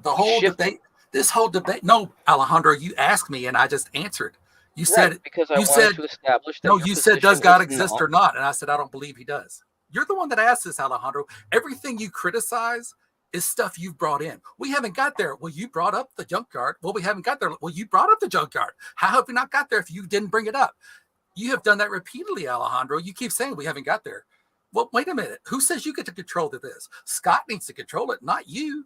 this whole debate. No, Alejandro, you asked me and I just answered. You Right, said, because I wanted to establish that no, your you said, does position God is exist not. or not? And I said, I don't believe he does. You're the one that asked this, Alejandro. Everything you criticize is stuff you've brought in. We haven't got there. Well, you brought up the junkyard. Well, we haven't got there. Well, you brought up the junkyard. How have we not got there if you didn't bring it up? You have done that repeatedly, Alejandro. You keep saying we haven't got there. Well, wait a minute. Who says you get to control this? Scott needs to control it, not you.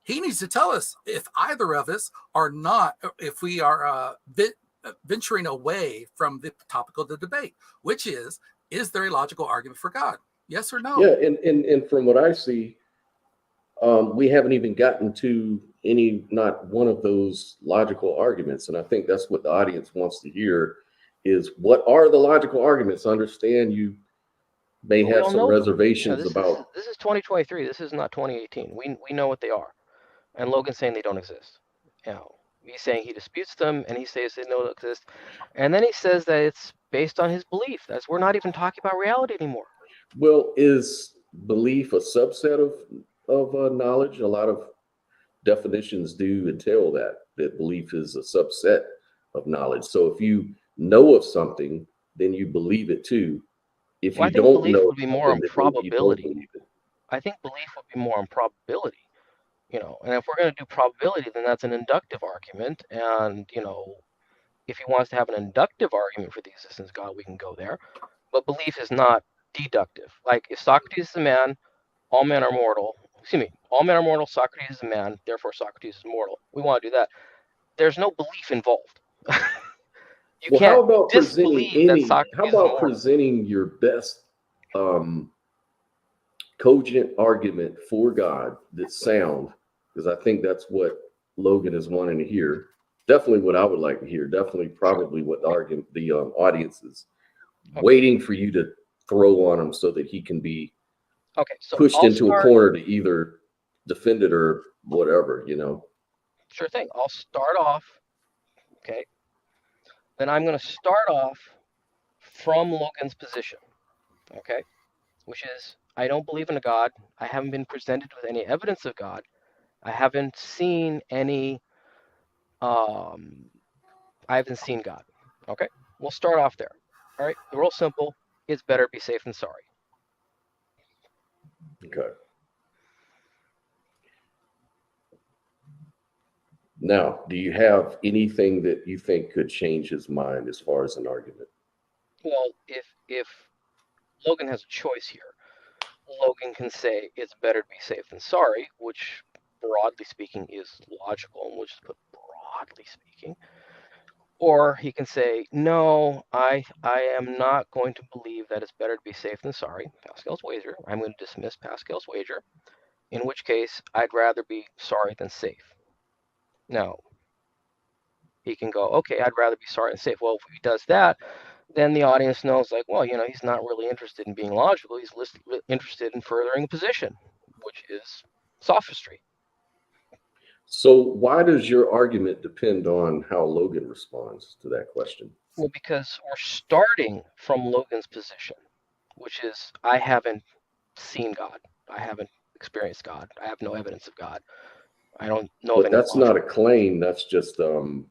He needs to tell us if either of us are not, if we are venturing away from the topic of the debate, which is there a logical argument for God? Yes or no? Yeah, and from what I see, we haven't even gotten to not one of those logical arguments. And I think that's what the audience wants to hear is, what are the logical arguments? Understand you may Well, we have all some know them. reservations about. This is 2023. This is not 2018. We know what they are. And Logan's saying they don't exist. He's saying he disputes them, and he says they don't exist. And then he says that it's based on his belief. We're not even talking about reality anymore. Well, is belief a subset of knowledge? A lot of definitions do entail that belief is a subset of knowledge. So if you know of something, then you believe it too. If Well, I you think don't belief know would be more something, on then maybe you don't probability. believe it. I think belief would be more on probability. And if we're going to do probability, then that's an inductive argument. And, if he wants to have an inductive argument for the existence of God, we can go there. But belief is not deductive. Like, if Socrates is a man, all men are mortal. Excuse me, all men are mortal, Socrates is a man, therefore Socrates is mortal. We want to do that. There's no belief involved. You Well, can't disbelieve that how Socrates is about mortal. presenting your best cogent argument for God that's sound? Because I think that's what Logan is wanting to hear. Definitely what I would like to hear. Definitely probably what the audience is waiting for you to throw on him so that he can be So pushed I'll into a start. corner to either defend it or whatever, Sure thing. I'll start off. Okay. Then I'm going to start off from Logan's position. Okay. Which is, I don't believe in a God. I haven't been presented with any evidence of God. I haven't seen any I haven't seen God. Okay, we'll start off there. All right, the real simple. It's better be safe than sorry. Okay. Now, do you have anything that you think could change his mind as far as an argument? Well, if Logan has a choice here, Logan can say it's better to be safe than sorry, which broadly speaking is logical, and we'll just put broadly speaking. Or he can say, no, I am not going to believe that it's better to be safe than sorry. Pascal's wager. I'm going to dismiss Pascal's wager, in which case I'd rather be sorry than safe. Now, he can go, okay, I'd rather be sorry than safe. Well, if he does that, then the audience knows, like, well, he's not really interested in being logical. He's interested in furthering a position, which is sophistry. So why does your argument depend on how Logan responds to that question? Well, because we're starting from Logan's position, which is I haven't seen God. I haven't experienced God. I have no evidence of God. I don't know of But any that's logic. not a claim. That's just a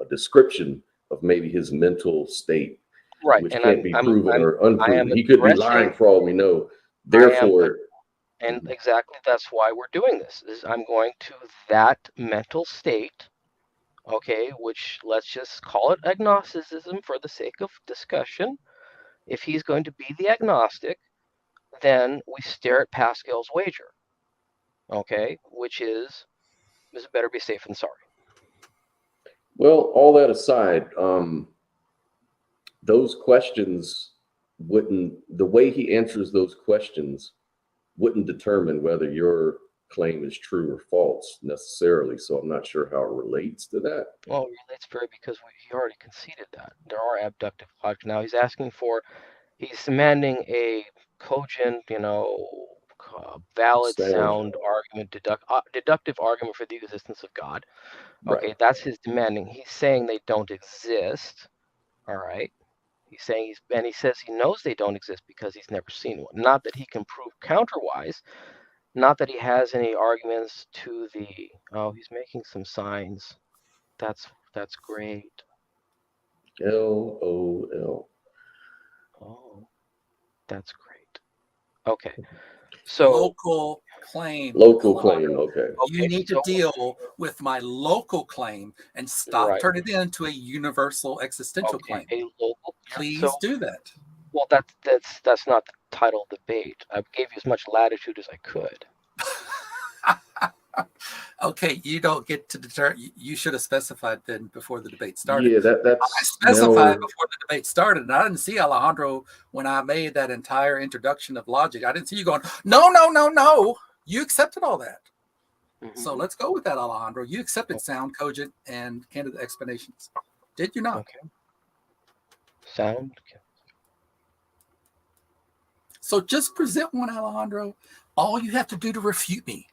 description of maybe his mental state, Right, which and can't be proven or I am unproven. He could be addressing. lying for all we know. I am, Therefore, and exactly that's why we're doing this. Is I'm going to that mental state, okay, which let's just call it agnosticism for the sake of discussion. If he's going to be the agnostic, then we stare at Pascal's wager, okay, which is it better be safe than sorry. well, all that aside, those questions the way he answers those questions wouldn't determine whether your claim is true or false necessarily. So I'm not sure how it relates to that. Well, it relates very because he already conceded that there are abductive logic. Now he's demanding a cogent, valid, Sound sound argument, deductive argument for the existence of God. right. Okay, that's his demanding. He's saying they don't exist. All right. He says he knows they don't exist because he's never seen one. Not that he can prove counterwise. Not that he has any arguments to the. Oh, he's making some signs. That's great. LOL. Oh, that's great. Okay, so Local claim. Local claim. Alejandro. Okay. You need to deal with my local claim and stop right. turning it into a universal existential Okay, claim. a local. Please do that. Well, that's not the title of the debate. I gave you as much latitude as I could. Okay, you don't get to deter. You should have specified then before the debate started. Yeah, that's I specified before the debate started, and I didn't see Alejandro when I made that entire introduction of logic. I didn't see you going, no, no, no, no. You accepted all that. Mm-hmm. So let's go with that, Alejandro. You accepted sound, cogent, and candid explanations. Did you not? Okay. Sound. So just present one, Alejandro. All you have to do to refute me.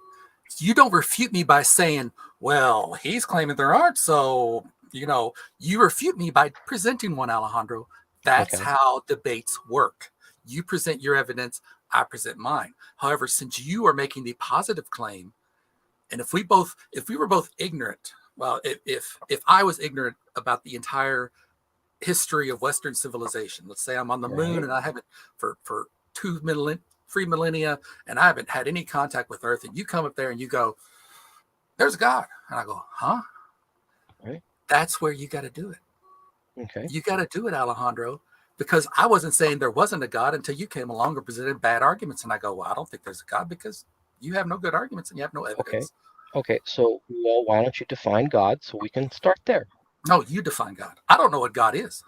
You don't refute me by saying, well, he's claiming there aren't. So, you refute me by presenting one, Alejandro. That's how debates work. You present your evidence, I present mine. However, since you are making the positive claim, and if we were both ignorant, well, if I was ignorant about the entire history of Western civilization, let's say I'm on the moon and I haven't for 3 millennia, and I haven't had any contact with Earth, and you come up there and you go, there's God. And I go, huh? Right. That's where you got to do it. Okay. You got to do it, Alejandro, because I wasn't saying there wasn't a God until you came along and presented bad arguments. And I go, well, I don't think there's a God because you have no good arguments and you have no evidence. Okay. So, well, why don't you define God so we can start there? No, you define God. I don't know what God is.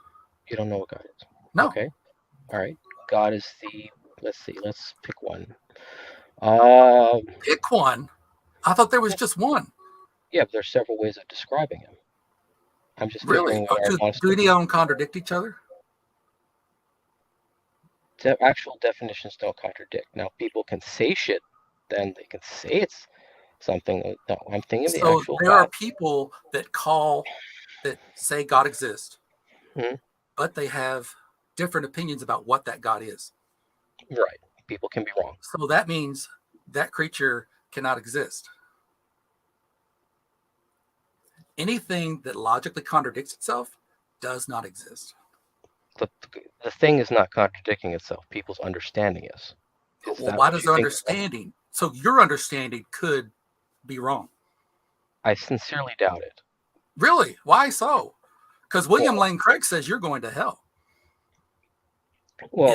You don't know what God is? No. Okay. All right. God is let's pick one. Pick one? I thought there was just one. Yeah, but there's several ways of describing him. I'm just really. Do they all contradict each other? Actual definitions don't contradict. Now, people can say shit, then they can say it's something. No, I'm thinking of the actual. So there are people that say God exists, but they have different opinions about what that God is. Right. People can be wrong. So that means that creature cannot exist. anything that logically contradicts itself does not exist. The thing is not contradicting itself. People's understanding is. Well, why does their understanding? So your understanding could be wrong. I sincerely doubt it. Really? Why so? Because William Lane Craig says you're going to hell. Well,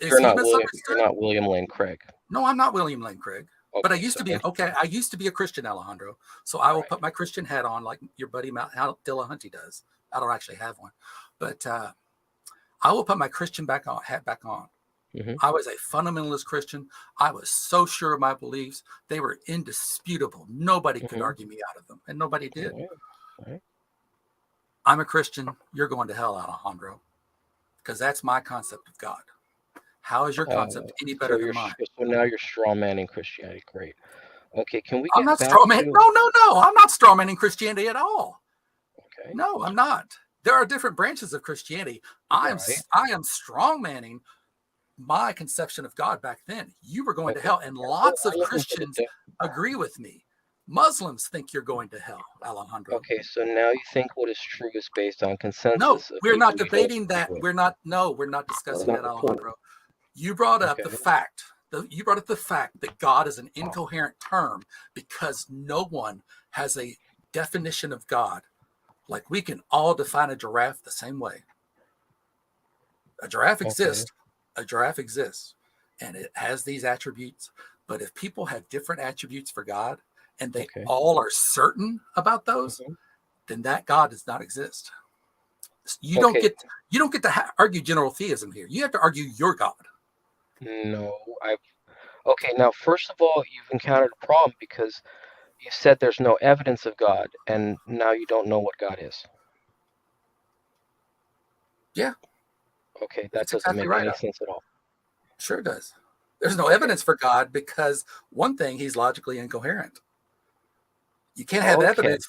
you're not William Lane Craig. No, I'm not William Lane Craig. Okay, but I used to be I used to be a Christian, Alejandro. So I will put my Christian hat on like your buddy Dillahunty does. I don't actually have one, but I will put my Christian hat back on. Mm-hmm. I was a fundamentalist Christian. I was so sure of my beliefs; they were indisputable. Nobody could argue me out of them, and nobody did. Right. I'm a Christian. You're going to hell, Alejandro, because that's my concept of God. How is your concept any better than mine? So now you're strawmanning Christianity. Great. Okay, can we? I'm not strawmanning. No. I'm not strawmanning Christianity at all. Okay. No, I'm not. There are different branches of Christianity. I am strongmanning my conception of God back then. You were going to hell, and lots of Christians agree with me. Muslims think you're going to hell, Alejandro. Okay, so now you think what is true is based on consensus. No, we're not debating that. We're not discussing that, Alejandro. You brought up the fact. You brought up the fact that God is an incoherent term because no one has a definition of God. Like we can all define a giraffe the same way. A giraffe exists. A giraffe exists, and it has these attributes. But if people have different attributes for God, and they all are certain about those, then that God does not exist. You don't get to argue general theism here. You have to argue your God. No, now first of all, you've encountered a problem because you said there's no evidence of God, and now you don't know what God is. Yeah. Okay, that doesn't make any sense at all. Sure does. There's no evidence for God because one thing, he's logically incoherent. You can't have evidence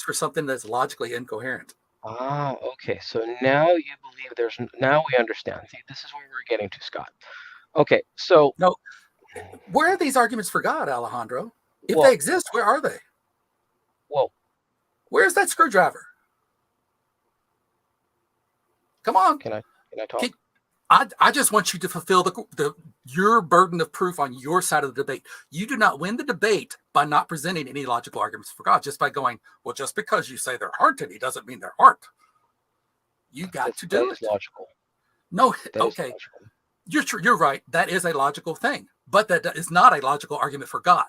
for something that's logically incoherent. Ah, okay. So now you believe now we understand. See, this is where we're getting to, Scott. Okay, so no, where are these arguments for God, Alejandro? If they exist, where are they? Well, where's that screwdriver? Come on. Can I talk? I just want you to fulfill your burden of proof on your side of the debate. You do not win the debate by not presenting any logical arguments for God, just by going, well, just because you say there aren't any doesn't mean there aren't. You got to do it. Logical. No, okay. You're right. That is a logical thing, but that is not a logical argument for God.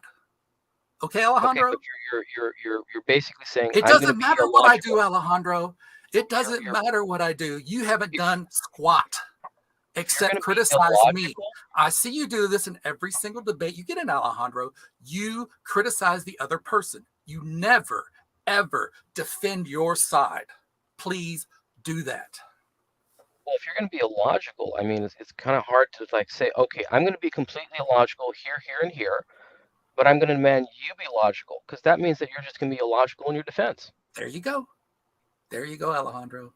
Okay, Alejandro? Okay, but you're basically saying it doesn't matter what I do, Alejandro. It doesn't matter what I do. You haven't done squat except criticize me. I see you do this in every single debate you get in, Alejandro. You criticize the other person. You never, ever defend your side. Please do that. Well, if you're going to be illogical, I mean, it's kind of hard to say, okay, I'm going to be completely illogical here, and here, but I'm going to demand you be logical, because that means that you're just going to be illogical in your defense. There you go. There you go, Alejandro.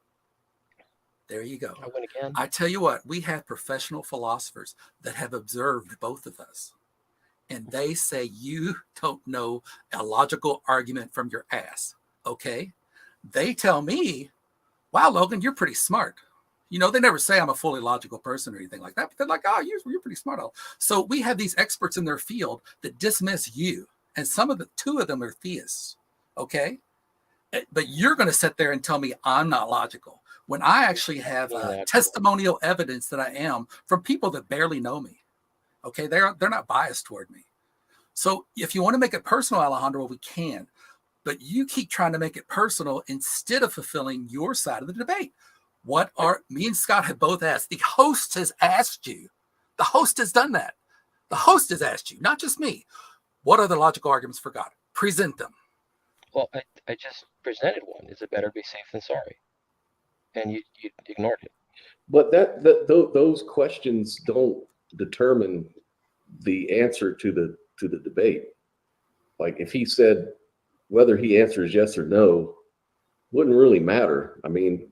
There you go. I win again. I tell you what, we have professional philosophers that have observed both of us, and they say you don't know a logical argument from your ass, okay? They tell me, wow, Logan, you're pretty smart. You know, they never say I'm a fully logical person or anything like that, but they're like, oh, you're pretty smart. So we have these experts in their field that dismiss you, and two of them are theists, okay? But you're going to sit there and tell me I'm not logical when I actually have testimonial evidence that I am from people that barely know me. Okay, they're not biased toward me. So if you want to make it personal, Alejandro, we can. But you keep trying to make it personal instead of fulfilling your side of the debate. Me and Scott have both asked. The host has asked you. The host has done that. The host has asked you, not just me. What are the logical arguments for God? Present them. Well, I just presented one. Is it better to be safe than sorry? And you ignored it. But those questions don't determine the answer to the debate. Like if he said whether he answers yes or no wouldn't really matter. I mean,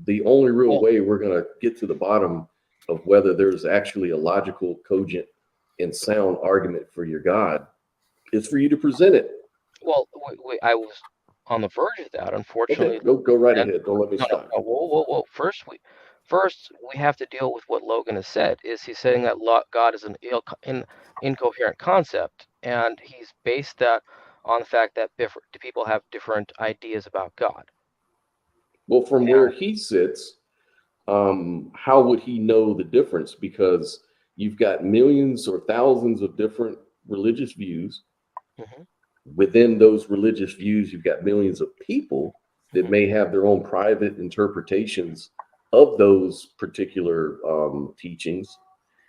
the only real way we're going to get to the bottom of whether there's actually a logical, cogent, and sound argument for your God is for you to present it. Well, I was on the verge of that. Okay, Unfortunately, go right and ahead. Don't let me no, no, stop. no, whoa. First we have to deal with what Logan has said. Is he's saying that God is an incoherent concept, and he's based that on the fact that people have different ideas about God. Well, from where he sits, how would he know the difference? Because you've got millions or thousands of different religious views. Hmm. Within those religious views, you've got millions of people that Hmm. may have their own private interpretations of those particular teachings.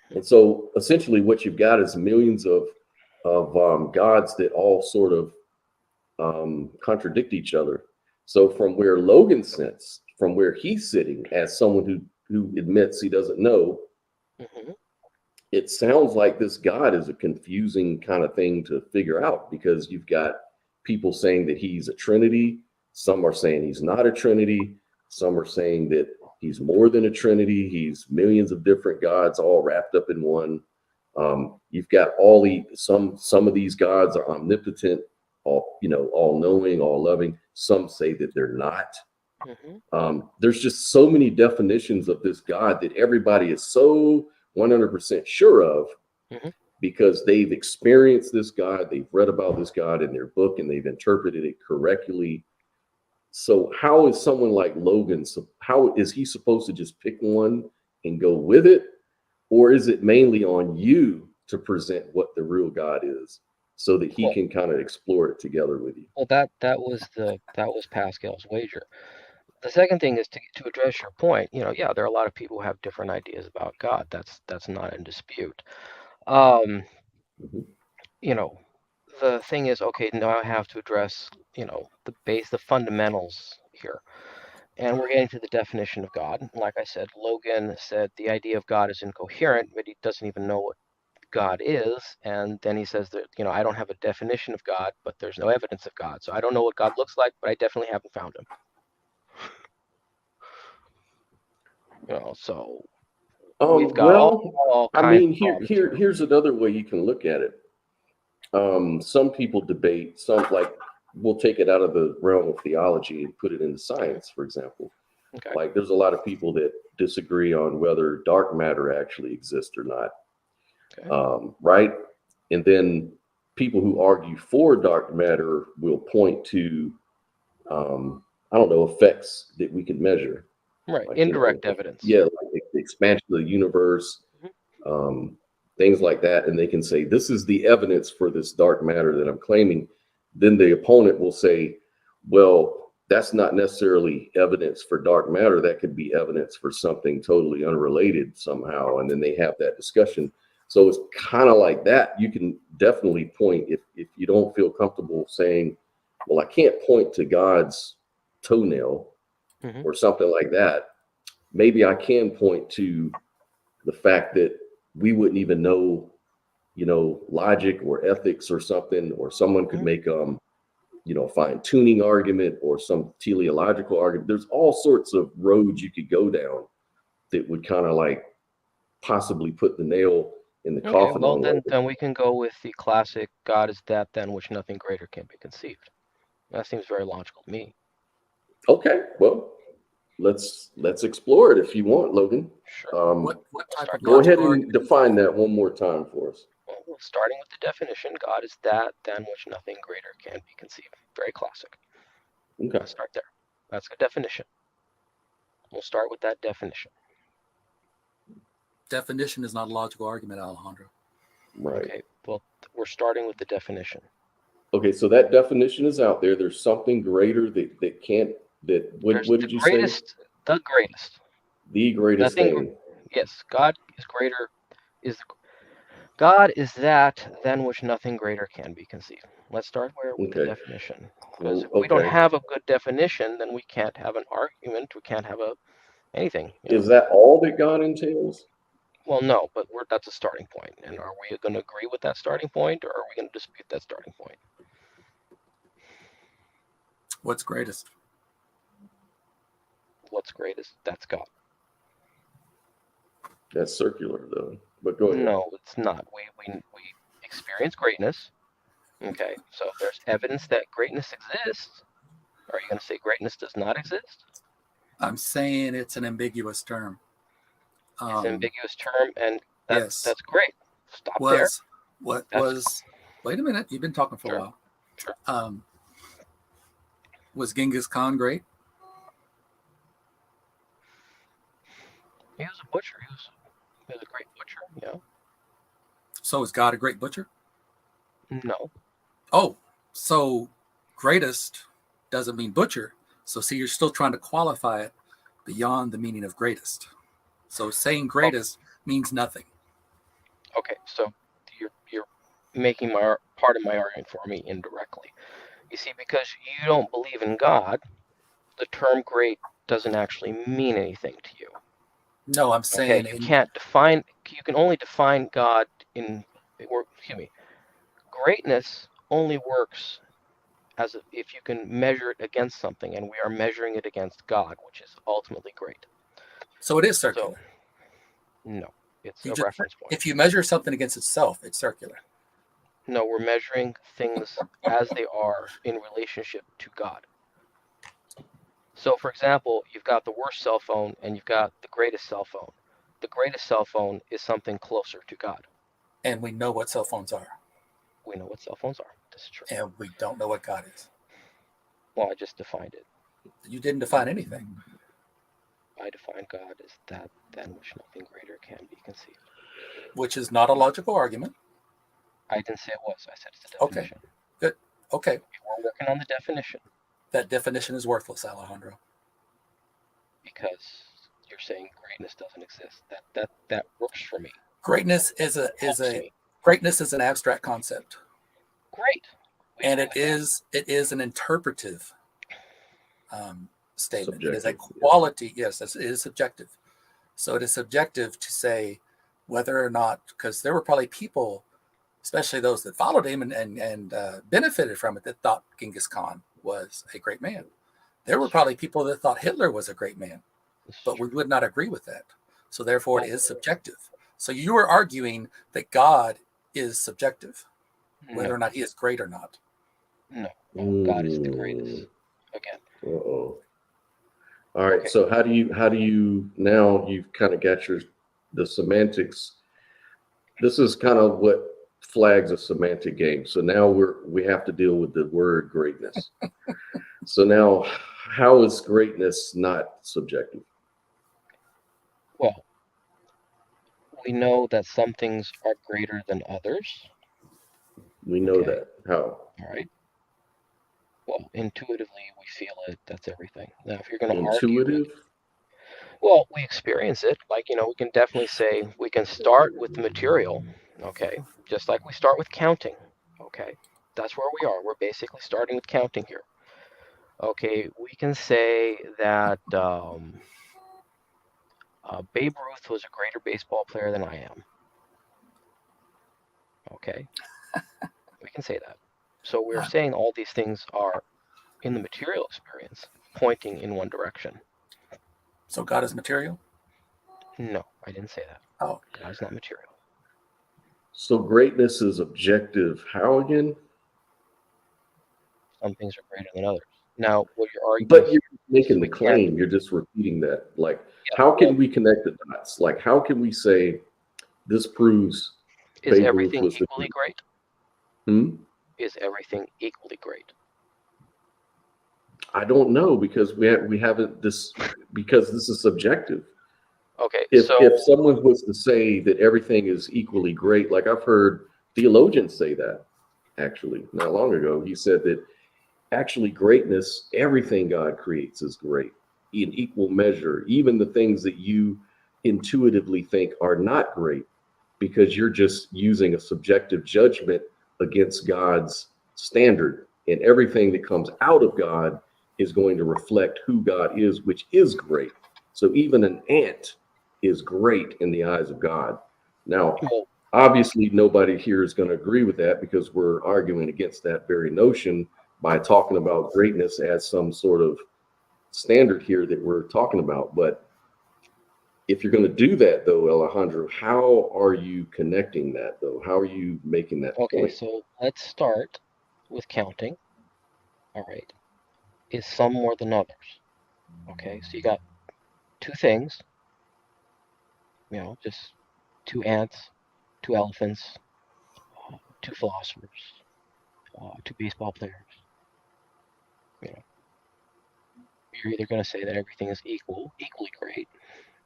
And so essentially what you've got is millions of gods that all sort of contradict each other. So from where Logan sits, from where he's sitting as someone who admits he doesn't know, Hmm. it sounds like this God is a confusing kind of thing to figure out, because you've got people saying that he's a Trinity. Some are saying he's not a Trinity. Some are saying that he's more than a Trinity. He's millions of different gods all wrapped up in one. You've got some of these gods are omnipotent, all knowing, all loving. Some say that they're not. Hmm. There's just so many definitions of this God that everybody is so 100% sure of, Hmm. because they've experienced this God, they've read about this God in their book, and they've interpreted it correctly. So how is someone like Logan, how is he supposed to just pick one and go with it? Or is it mainly on you to present what the real God is so that he Well, can kind of explore it together with you? that was Pascal's wager. The second thing is to address your point. Yeah, there are a lot of people who have different ideas about God. That's not in dispute. Um, Mhm. you know, the thing is, okay, now I have to address, the fundamentals here. And we're getting to the definition of God. Like I said, Logan said the idea of God is incoherent, but he doesn't even know what God is. And then he says that, I don't have a definition of God, but there's no evidence of God. So I don't know what God looks like, but I definitely haven't found him. So we've got Well, all I kinds mean, of problems here. here's another way you can look at it. Some people debate, some like we'll take it out of the realm of theology and put it into science, for example. Okay. Like there's a lot of people that disagree on whether dark matter actually exists or not. Okay. Right? And then people who argue for dark matter will point to, I don't know, effects that we can measure, Right. like Indirect evidence. yeah, like the expansion of the universe, Mhm. um, things like that, and they can say this is the evidence for this dark matter that I'm claiming. Then the opponent will say, well, that's not necessarily evidence for dark matter. That could be evidence for something totally unrelated somehow, and then they have that discussion. So it's kind of like that. You can definitely point if you don't feel comfortable saying, well, I can't point to God's toenail Hmm. or something like that. Maybe I can point to the fact that we wouldn't even know, logic or ethics or something, or someone could Hmm. make fine tuning argument or some teleological argument. There's all sorts of roads you could go down that would kind of like possibly put the nail in the Okay. coffin Well, on then, Logan. then we can go with the classic "God is that than which nothing greater can be conceived." That seems very logical to me. Okay, well, let's explore it if you want, Logan. Sure. Um, What We'll type start of Go there. ahead logical and argument is that? define that one more time for us. Well, starting with the definition, God is that than which nothing greater can be conceived. Very classic. Okay, Let's start there. That's a definition. We'll start with that definition. Definition is not a logical argument, Alejandro. right. Okay. Well, we're starting with the definition. Okay, so that definition is out there. There's something greater that can't that There's what the did you say? greatest, the greatest. The greatest Nothing. thing. Yes, God is greater. Is God is that than which nothing greater can be conceived. Let's start with the Okay. definition, because Well, if we don't okay. have a good definition, then we can't have an argument. We can't have anything. Is that all that God entails? Well, no, but that's a starting point. And are we going to agree with that starting point, or are we going to dispute that starting point? What's greatest? What's greatest? That's God. That's circular though. But go ahead. No, it's not. We experience greatness. Okay, so there's evidence that greatness exists. Are you going to say greatness does not exist? I'm saying it's an ambiguous term. It's an ambiguous term, and Yes. that's great. Stop there. What That's was? Wait a minute. You've been talking for a Sure. while. Sure. Was Genghis Khan great? He was a butcher. He was a great butcher. Yeah. So is God a great butcher? No. Oh, so greatest doesn't mean butcher. So see, you're still trying to qualify it beyond the meaning of greatest. So saying greatest means nothing. Okay. So you're making part of my argument for me indirectly. You see, because you don't believe in God, the term great doesn't actually mean anything to you. No, I'm saying Okay, you can only define God greatness only works if you can measure it against something, and we are measuring it against God, which is ultimately great. so. It is So, circular. no, it's a reference point. If you measure something against itself, it's circular. No, we're measuring things as they are in relationship to God. So, for example, you've got the worst cell phone and you've got the greatest cell phone. The greatest cell phone is something closer to God. And we know what cell phones are. We know what cell phones are. This is true. And we don't know what God is. Well, I just defined it. You didn't define anything. I define God as that than which nothing greater can be conceived. Which is not a logical argument. I didn't say it was. I said it's a definition. Okay. Good. Okay. We're working on the definition. That definition is worthless, Alejandro. Because you're saying greatness doesn't exist. That works for me. Greatness is an abstract concept. Great. And it is an interpretive statement. Subjective, it is a quality. Yes, it is subjective. So it is subjective to say whether or not, because there were probably people, especially those that followed him and benefited from it, that thought Genghis Khan was a great man. There were probably people that thought Hitler was a great man, but we would not agree with that. So therefore, it is subjective. So you are arguing that God is subjective, whether or not he is great or not. No, God is the greatest. Again. Uh-oh. All right. Okay. So how do you now you've kind of got the semantics. This is kind of what flags a semantic game. So now we have to deal with the word greatness. So now, how is greatness not subjective? Well, we know that some things are greater than others. We know that. How? All right. Well, intuitively, we feel it. That's everything. Now, if you're going to argue it, well, we experience it. Like, we can definitely say we can start with the material, okay? Just like we start with counting, okay? That's where we are. We're basically starting with counting here. Okay, we can say that Babe Ruth was a greater baseball player than I am. Okay, we can say that. So we're saying all these things are, in the material experience, pointing in one direction. So God is material? No, I didn't say that. Oh. God is not material. So greatness is objective. How again? Some things are greater than others. Now, what you're arguing... But you're making the claim. You're just repeating that. Like, how can we connect the dots? Like, how can we say this proves... Is everything equally great? Is everything equally great? I don't know, because we haven't because this is subjective. Okay. If someone was to say that everything is equally great, like I've heard theologians say that actually not long ago, he said that actually greatness, everything God creates is great in equal measure, even the things that you intuitively think are not great, because you're just using a subjective judgment against God's standard, and everything that comes out of God is going to reflect who God is, which is great. So even an ant is great in the eyes of God. Now, obviously, nobody here is going to agree with that, because we're arguing against that very notion by talking about greatness as some sort of standard here that we're talking about. But if you're going to do that, though, Alejandro, how are you connecting that, though? How are you making that point? Okay, so let's start with counting. All right. is some more than others. Okay, so you got two things, just two ants, two elephants, two philosophers, two baseball players. You know, you're either going to say that everything is equally great,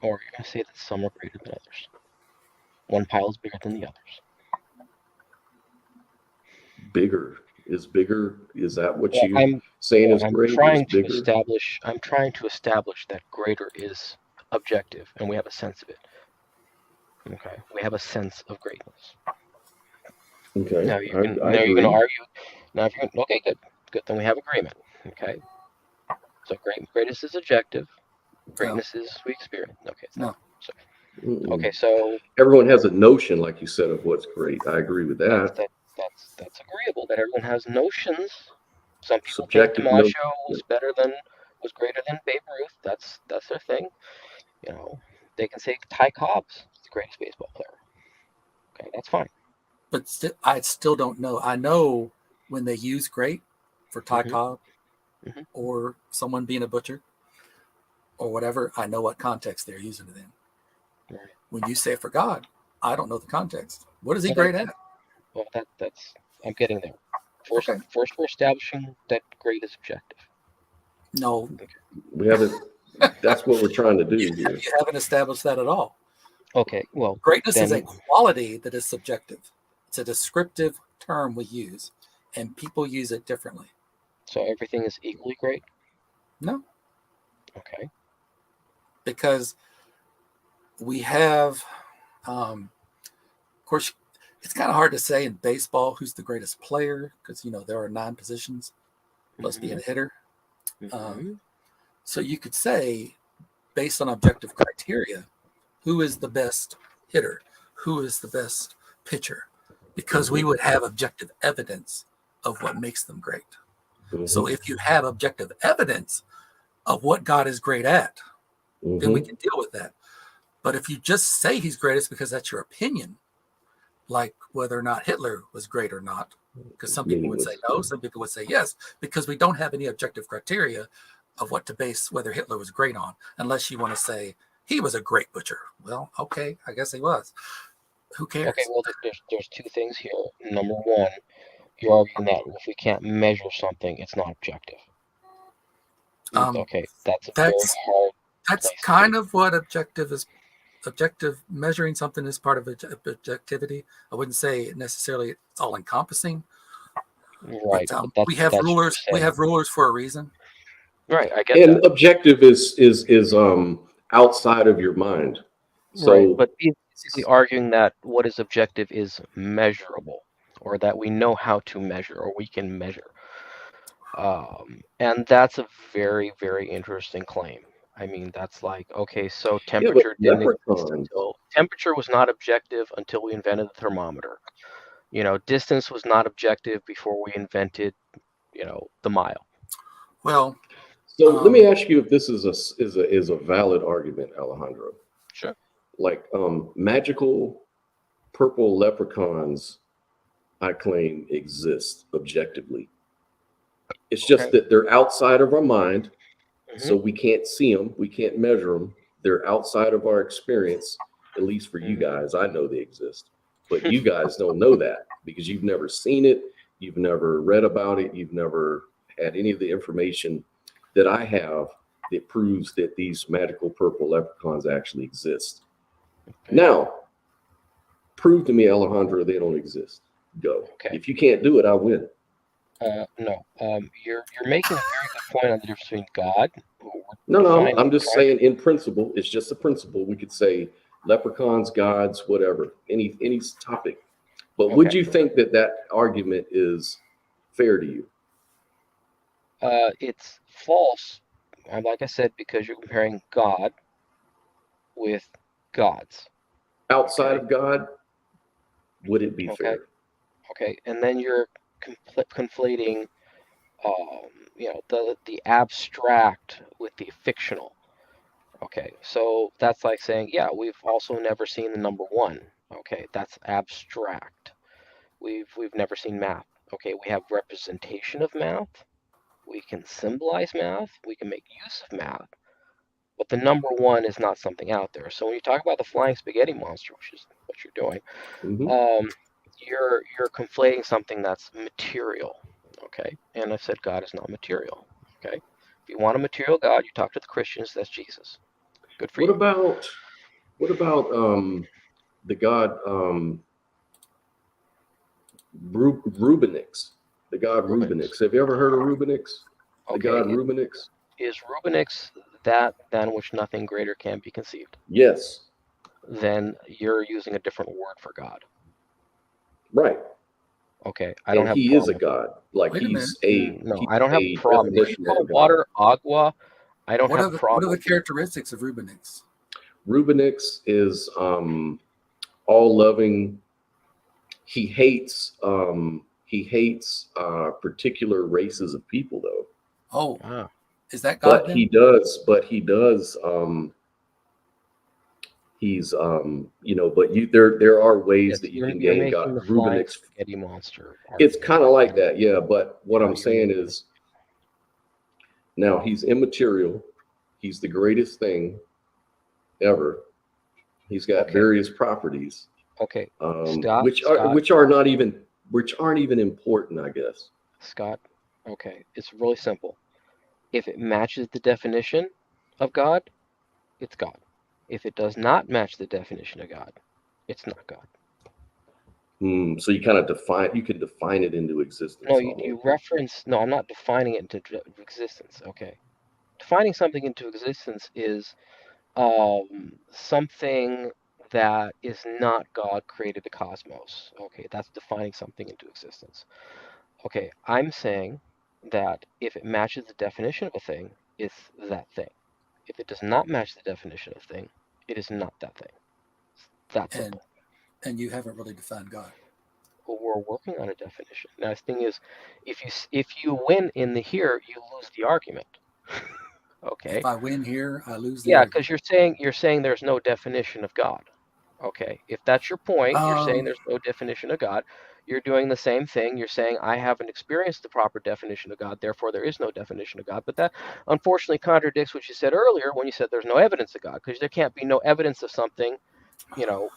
or you're going to say that some are greater than others. One pile is bigger than the others. Bigger is that what Well, you saying is I'm great is trying to bigger? establish. I'm trying to establish that greater is objective, and we have a sense of it. Okay, we have a sense of greatness. Okay, Now I you're going to agree. argue. Now if you're okay, good. Then we have agreement. Okay, so greatness is objective. No, Greatness is we experience. Okay, it's not. no. So Mm-mm. okay, so Everyone has a notion, like you said, of what's great. I agree with that's that. that that's agreeable that everyone has notions. Some people think Subjective notion. DiMaggio was greater than Babe Ruth. That's their thing. You know, they can say Ty Cobb's the greatest baseball player. Okay, that's fine. But I still don't know. I know when they use great for Ty Hmm. Cobb Hmm. or someone being a butcher or whatever, I know what context they're using it in. Right. When you say it for God, I don't know the context. What is he Well, great at? that's I'm getting there. First, Okay. first we're establishing that great is objective. No, We haven't. That's what we're trying to do you here. haven't established that at all. Okay, well Greatness is a then, quality that is subjective. It's a descriptive term we use, and people use it differently. so everything is equally great. No, Okay. because we have, of course, it's kind of hard to say in baseball who's the greatest player because there are 9 positions plus being a hitter. Hmm. So you could say, based on objective criteria, who is the best hitter, who is the best pitcher, because we would have objective evidence of what makes them great. So Mm-hmm. if you have objective evidence of what God is great at, then we Mm-hmm. can deal with that. But if you just say he's greatest because that's your opinion, like whether or not Hitler was great or not, because some people would say Meaningless. no, some people would say yes, because we don't have any objective criteria of what to base whether Hitler was great on, unless you want to say he was a great butcher. Well, okay, I guess he was. Who Okay, cares? well there's two things here. Number one, you're arguing that if we can't measure something, it's not objective. Um, Okay, that's a very that's hard that's place to be. kind of what objective is. Objective measuring something is part of objectivity. I wouldn't say necessarily it's all encompassing, Right, but but we have that's what rulers. you're We saying. have rulers for a reason. Right, I get that. And objective is outside of your mind. Right, So but he's basically arguing that what is objective is measurable, or that we know how to measure, or we can measure. And that's a very, very interesting claim. I mean, that's like, okay, so yeah, but temperature was not objective until we invented the thermometer. Distance was not objective before we invented, the mile. Well, so let me um, ask you if this is a valid argument, Alejandro. Sure. Like magical purple leprechauns, I claim exist objectively. It's just Okay. that they're outside of our mind, Hmm. so we can't see them, we can't measure them. They're outside of our experience, at least for you Hmm. guys. I know they exist, but you guys don't know that because you've never seen it, you've never read about it, you've never had any of the information that I have that proves that these magical purple leprechauns actually exist. Okay. Now, prove to me, Alejandro, they don't exist. Go. Okay. If you can't do it, I win. No. You're making a very good point on the difference between God, who we're No, no, defining, I'm just trying saying in principle, it's just a principle. We could say leprechauns, gods, whatever, any topic. But to. would Okay. you think that that argument is fair to you? It's false, like I said, because you're comparing God with gods. Outside Okay. of God, would it be Okay. fair? Okay. And then you're conflating, the abstract with the fictional. Okay. So that's like saying, yeah, we've also never seen the number one. Okay. That's abstract. We've never seen math. Okay. We have representation of math. we can symbolize math, we can make use of math, but the number one is not something out there. So when you talk about the flying spaghetti monster, which is what you're doing, you're conflating something that's material, okay? And I said God is not material, okay? If you want a material God, you talk to the Christians. That's Jesus. Good for What you. about the god Rubinix? The god Rubinix. Have you ever heard of Rubinix? The god Rubinix? Is Rubinix that than which nothing greater can be conceived? Yes. Then you're using a different word for God. Right. Okay, I don't have a He is problem a with god. Like Wait a minute. no, I don't have a a problem. If you definition call of God. water agua, I don't have a What are problem. the characteristics of Rubinix? Rubinix is all loving. He hates particular races of people though. Oh, is that God? But he does. He's but there are ways that you can you're gain making God. the flying Rubinix. spaghetti monster. It's kind of like that, yeah. But what I'm saying you're- is, now he's immaterial. He's the greatest thing ever. He's got various properties, Okay, which aren't even important, I guess. Scott, okay, it's really simple. If it matches the definition of God, it's God. If it does not match the definition of God, it's not God. So you kind of you can define it into existence. No, you reference, no, I'm not defining it into existence, okay. Defining something into existence is something that is not God created the cosmos. Okay, that's defining something into existence. Okay, I'm saying that if it matches the definition of a thing, it's that thing. If it does not match the definition of a thing, it is not that thing. It's that simple. And you haven't really defined God. Well, we're working on a definition. Now, the thing is, if you win in the here, you lose the argument. Okay. If I win here, I lose the Yeah, argument. because you're saying there's no definition of God. Okay, if that's your point, you're saying there's no definition of God. You're doing the same thing. You're saying I haven't experienced the proper definition of God, therefore there is no definition of God. But that unfortunately contradicts what you said earlier when you said there's no evidence of God, because there can't be no evidence of something, you know,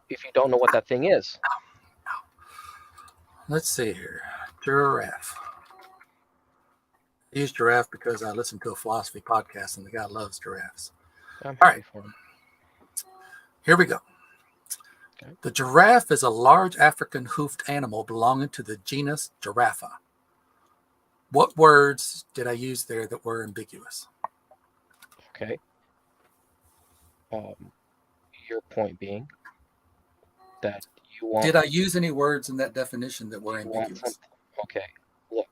if you don't know what that thing is. Let's see here. Giraffe. I use giraffe because I listen to a philosophy podcast and the guy loves giraffes. I'm All happy right. for him. Here we go. Okay. The giraffe is a large African hoofed animal belonging to the genus Giraffa. What words did I use there that were ambiguous? Okay. Your point being that you want. Did I use any words in that definition that were ambiguous? Okay. Look.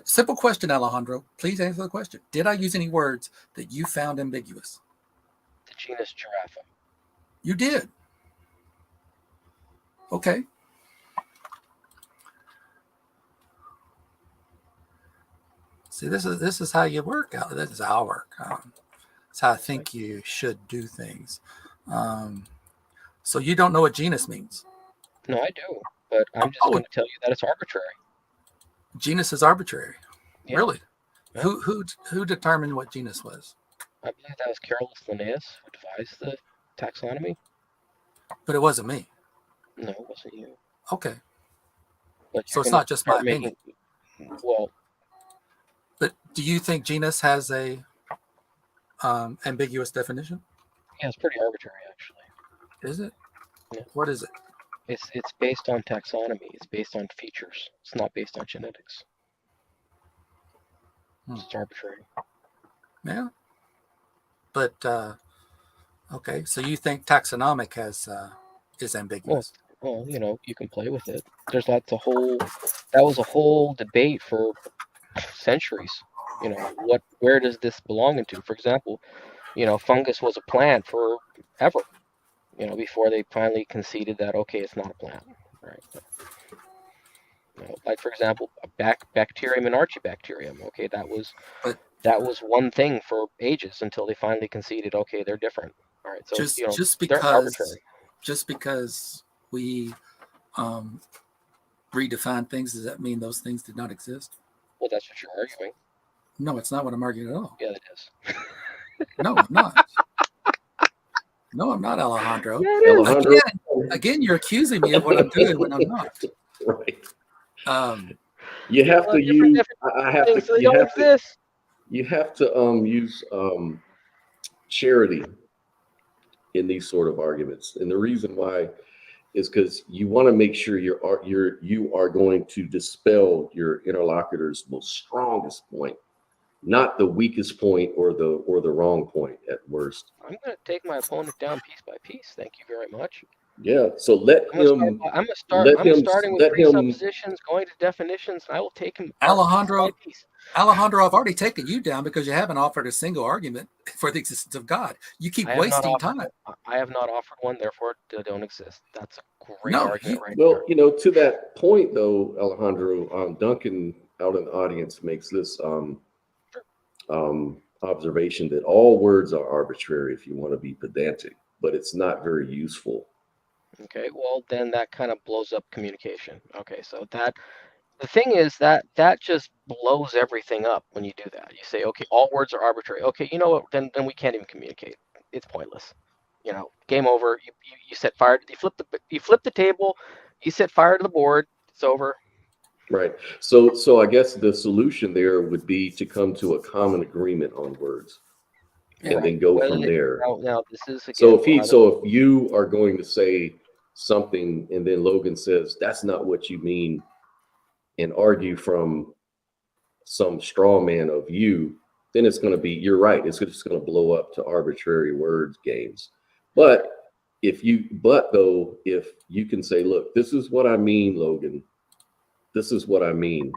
Simple question, Alejandro. Please answer the question. Did I use any words that you found ambiguous? The genus Giraffa. You did. Okay. See, this is how you work out. This is how I work. It's how I think you should do things. So you don't know what genus means? No, I do, but I'm just going to tell you that it's arbitrary. Genus is arbitrary. Yeah. Really? Yeah. Who determined what genus was? I believe that was Carolus Linnaeus who devised the taxonomy. But it wasn't me. No, it wasn't you. Okay. But so it's not just my opinion. Well, but do you think genus has a ambiguous definition? Yeah, it's pretty arbitrary, actually. Is it? Yeah. What is it? It's based on taxonomy. It's based on features. It's not based on genetics. It's arbitrary. Yeah. But okay, so you think taxonomic is ambiguous? Well, you can play with it. That was a whole debate for centuries. Where does this belong into? For example, fungus was a plant forever. Before they finally conceded that okay, it's not a plant, right? Like for example, bacterium and archibacterium. Okay, that was one thing for ages until they finally conceded okay, they're different. All right, so they're arbitrary. Just because we redefine things, does that mean those things did not exist? Well, that's what you're arguing. No, it's not what I'm arguing at all. Yeah, it is. No, I'm not. No, I'm not, Alejandro. Yeah, it is. Alejandro, Again, you're accusing me of what I'm doing when I'm not. right? Um, You have to Different use. I have to. things, so they You don't have to. exist. You have to use charity in these sort of arguments, and the reason why is because you want to make sure you are going to dispel your interlocutor's most strongest point, not the weakest point or the wrong point at worst. I'm going to take my opponent down piece by piece. Thank you very much. Yeah. So let him. I'm starting with Let him. presuppositions, going to definitions, and I will take him piece Alejandro, by piece. Alejandro, I've already taken you down because you haven't offered a single argument for the existence of God. You keep wasting time. I have not offered one, therefore they don't exist. That's a great No, argument right Well, there. you know, to that point though, Alejandro, Duncan out in the audience makes this observation that all words are arbitrary if you want to be pedantic, but it's not very useful. Okay, well then that kind of blows up communication. Okay, so the thing is that just blows everything up when you do that. You say, okay, all words are arbitrary. Okay, you know what? Then we can't even communicate. It's pointless. You know, game over. You set fire. You flip the table. You set fire to the board. It's over. Right. So I guess the solution there would be to come to a common agreement on words and then go from there. Now this is again. So if you are going to say something and then Logan says that's not what you mean and argue from some straw man of you, then it's going to be, you're right, it's just going to blow up to arbitrary words games. But if you can say, look, this is what I mean, Logan, this is what I mean,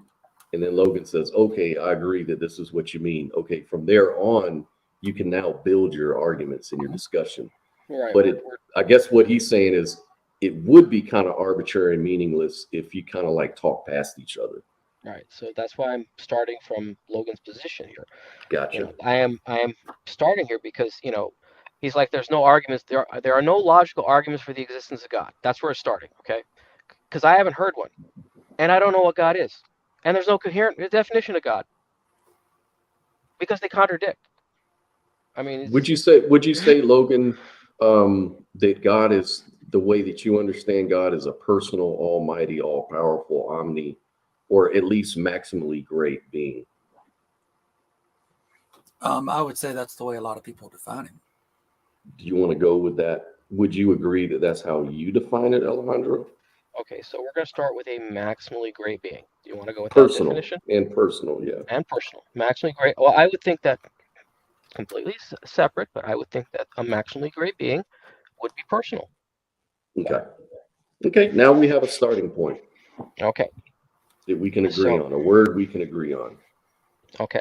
and then Logan says, okay, I agree that this is what you mean, okay, from there on you can now build your arguments in your discussion. Right. But I guess what he's saying is it would be kind of arbitrary and meaningless if you kind of like talk past each other. Right. So that's why I'm starting from Logan's position here. Gotcha. You know, I am starting here because, you know, he's like, there's no arguments. There are no logical arguments for the existence of God. That's where it's starting. Okay. Because I haven't heard one, and I don't know what God is, and there's no coherent definition of God because they contradict. I mean, would you say, Logan, that God is, the way that you understand God, is a personal, almighty, all-powerful, omni, or at least maximally great being? I would say that's the way a lot of people define him. Do you want to go with that? Would you agree that that's how you define it, Alejandro? Okay, so we're going to start with a maximally great being. Do you want to go with personal that definition? And personal, yeah. And personal. Maximally great. Well, I would think that completely separate, but I would think that a maximally great being would be personal. Okay, now we have a starting point. Okay. That we can agree on, a word we can agree on. Okay.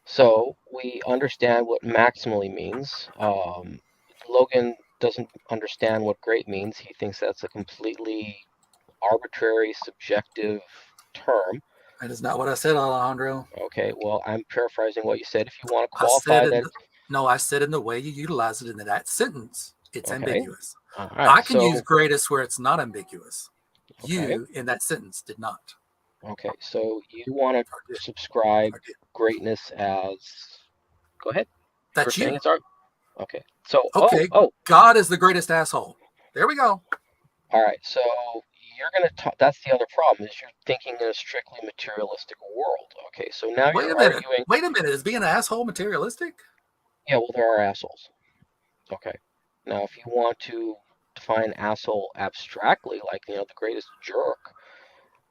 So we understand what maximally means. Logan doesn't understand what great means. He thinks that's a completely arbitrary, subjective term. That is not what I said, Alejandro. Okay, well, I'm paraphrasing what you said. If you want to qualify that. I said in the way you utilize it in that sentence, it's ambiguous. Right, I can use greatest where it's not ambiguous. Okay. You, in that sentence, did not. Okay, so you want to subscribe greatness as. Go ahead. That's you. It's art. Okay. So. Okay. God is the greatest asshole. There we go. All right. So you're going to talk. That's the other problem, is you're thinking in a strictly materialistic world. Okay. So now you're arguing. Wait a minute. Is being an asshole materialistic? Yeah. Well, there are assholes. Okay. Now, if you want to define asshole abstractly, like, you know, the greatest jerk.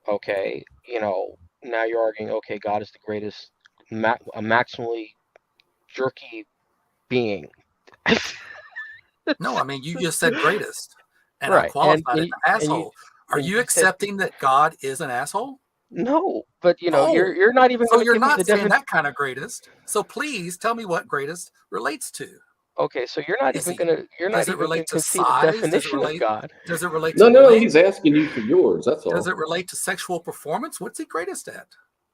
Okay, you know, now you're arguing, okay, God is the greatest, a maximally jerky being. No, I mean, you just said greatest, and right. I qualified it asshole. Are you accepting that God is an asshole? No, but you know, you're not even. So you're not saying that kind of greatest. So please tell me what greatest relates to. Okay, so you're not even going to. You're not even going to concede the definition of God. Does it relate to? No. He's asking you for yours. That's all. Does it relate to sexual performance? What's he greatest at?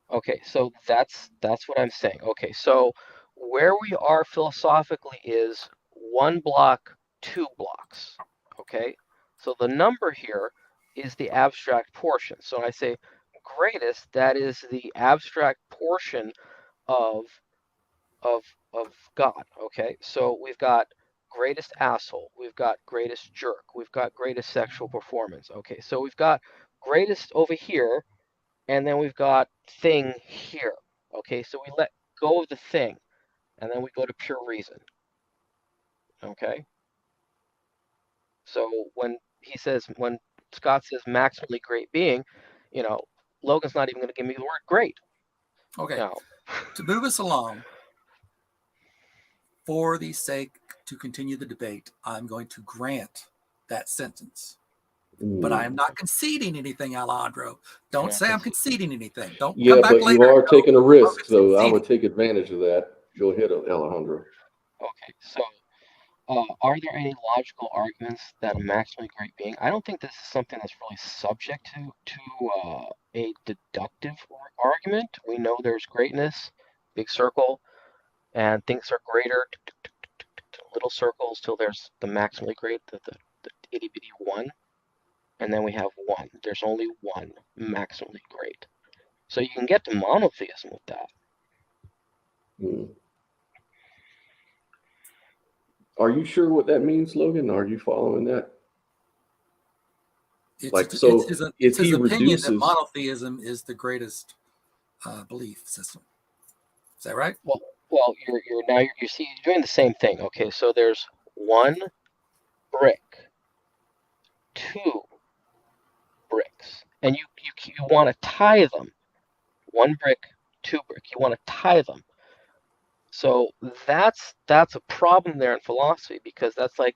Okay, so that's what I'm saying. Okay, so where we are philosophically is 1 block, 2 blocks. Okay, so the number here is the abstract portion. So I say greatest, that is the abstract portion of of God. Okay, so we've got greatest asshole, we've got greatest jerk, we've got greatest sexual performance. Okay, so we've got greatest over here, and then we've got thing here. Okay, so we let go of the thing, and then we go to pure reason. Okay, so when Scott says maximally great being, Logan's not even going to give me the word great. Okay. Now, To move us along, for the sake to continue the debate, I'm going to grant that sentence. But I am not conceding anything, Alejandro. Don't say I'm conceding anything. Don't come back later. You are taking a risk, so I would take advantage of that. Go ahead, Alejandro. Okay, so are there any logical arguments that a maximally great being? I don't think this is something that's really subject to a deductive argument. We know there's greatness, big circle, and things are greater, little circles till there's the maximally great, the itty bitty one, and then we have one. There's only one maximally great. So you can get to monotheism with that. Are you sure what that means, Logan? Are you following that? It's his opinion that monotheism is the greatest belief system. Is that right? Well, you're doing the same thing. Okay, so there's one brick, two bricks, and you want to tie them. One brick, two brick. You want to tie them. So that's a problem there in philosophy, because that's like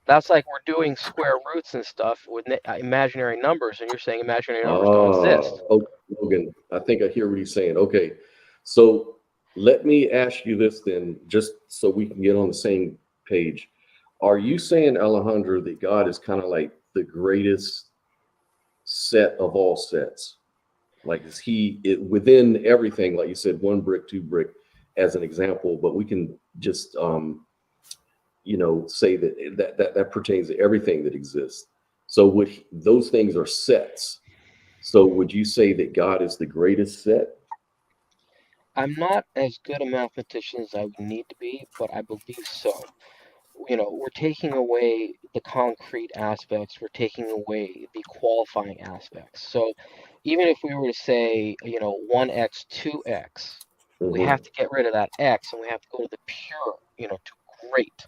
we're doing square roots and stuff with imaginary numbers, and you're saying imaginary numbers don't exist. Oh, Logan, I think I hear what he's saying. Okay, so let me ask you this then, just so we can get on the same page. Are you saying, Alejandro, that God is kind of like the greatest set of all sets? Like, is he within everything? Like you said, one brick, two brick, as an example, but we can just say that pertains to everything that exists. So those things are sets. So would you say that God is the greatest set? I'm not as good a mathematician as I would need to be, but I believe so. We're taking away the concrete aspects, we're taking away the qualifying aspects. So even if we were to say, 1x, 2x, we have to get rid of that x, and we have to go to the pure, to great.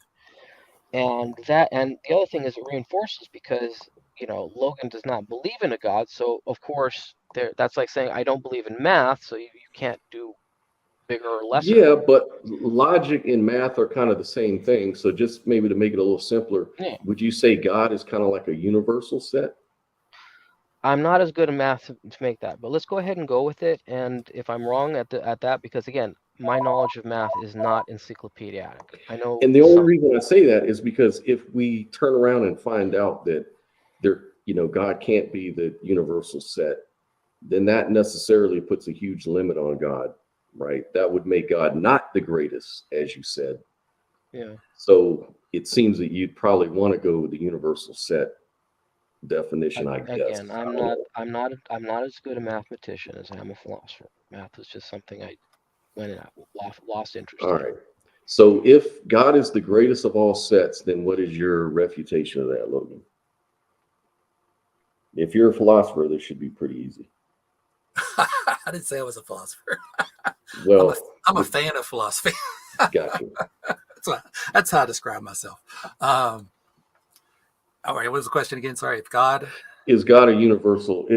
And the other thing is, it reinforces, because Logan does not believe in a God, so of course that's like saying I don't believe in math, so you can't do bigger or lesser. Yeah, but logic and math are kind of the same thing. So just maybe to make it a little simpler, would you say God is kind of like a universal set? I'm not as good at math to make that, but let's go ahead and go with it. And if I'm wrong at that, because again, my knowledge of math is not encyclopedic. I know. And the only reason I say that is because if we turn around and find out that God can't be the universal set, then that necessarily puts a huge limit on God, right? That would make God not the greatest, as you said. Yeah. So it seems that you'd probably want to go with the universal set definition, I guess. Again, I'm not as good a mathematician as I am a philosopher. Math is just something I went and lost interest in. All right. So if God is the greatest of all sets, then what is your refutation of that, Logan? If you're a philosopher, this should be pretty easy. I didn't say I was a philosopher. Well, I'm a fan of philosophy. Gotcha. That's how I describe myself. All right, what was the question again? Sorry. If God is God a universal?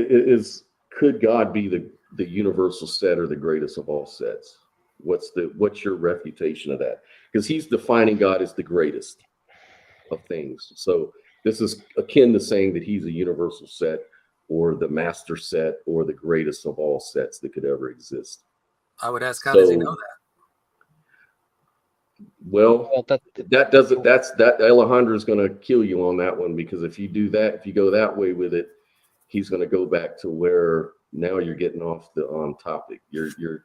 Could God be the universal set or the greatest of all sets? What's your refutation of that? Because he's defining God as the greatest of things. So this is akin to saying that he's a universal set, or the master set, or the greatest of all sets that could ever exist. I would ask, how does he know that? Well, that Alejandro's going to kill you on that one, because if you do that, if you go that way with it, he's going to go back to where now you're getting off the topic. You're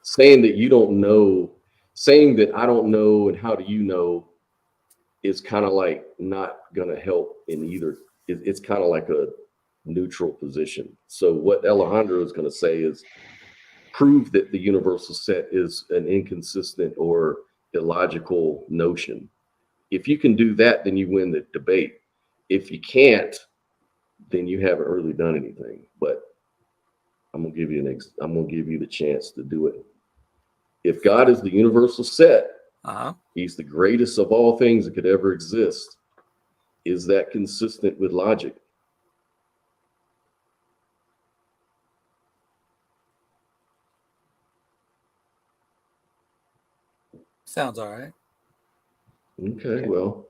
saying that you don't know, saying that I don't know and how do you know is kind of like not going to help in either. It's kind of like neutral position. So what Alejandro is going to say is prove that the universal set is an inconsistent or illogical notion. If you can do that, then you win the debate. If you can't, then you haven't really done anything. But I'm gonna give you I'm gonna give you the chance to do it. If God is the universal set, he's the greatest of all things that could ever exist. Is that consistent with logic? Sounds all right. Okay, well.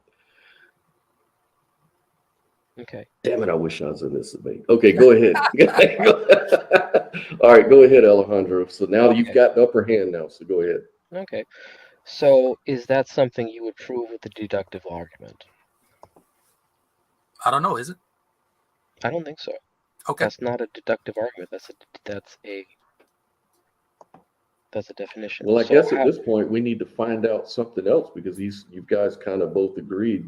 Okay. Damn it, I wish I was in this debate. Okay, go ahead. All right, go ahead, Alejandro. So now you've got the upper hand now, so go ahead. Okay. So is that something you would prove with the deductive argument? I don't know, is it? I don't think so. Okay. That's not a deductive argument. That's a definition. Well, I guess at this point we need to find out something else, because you guys kind of both agreed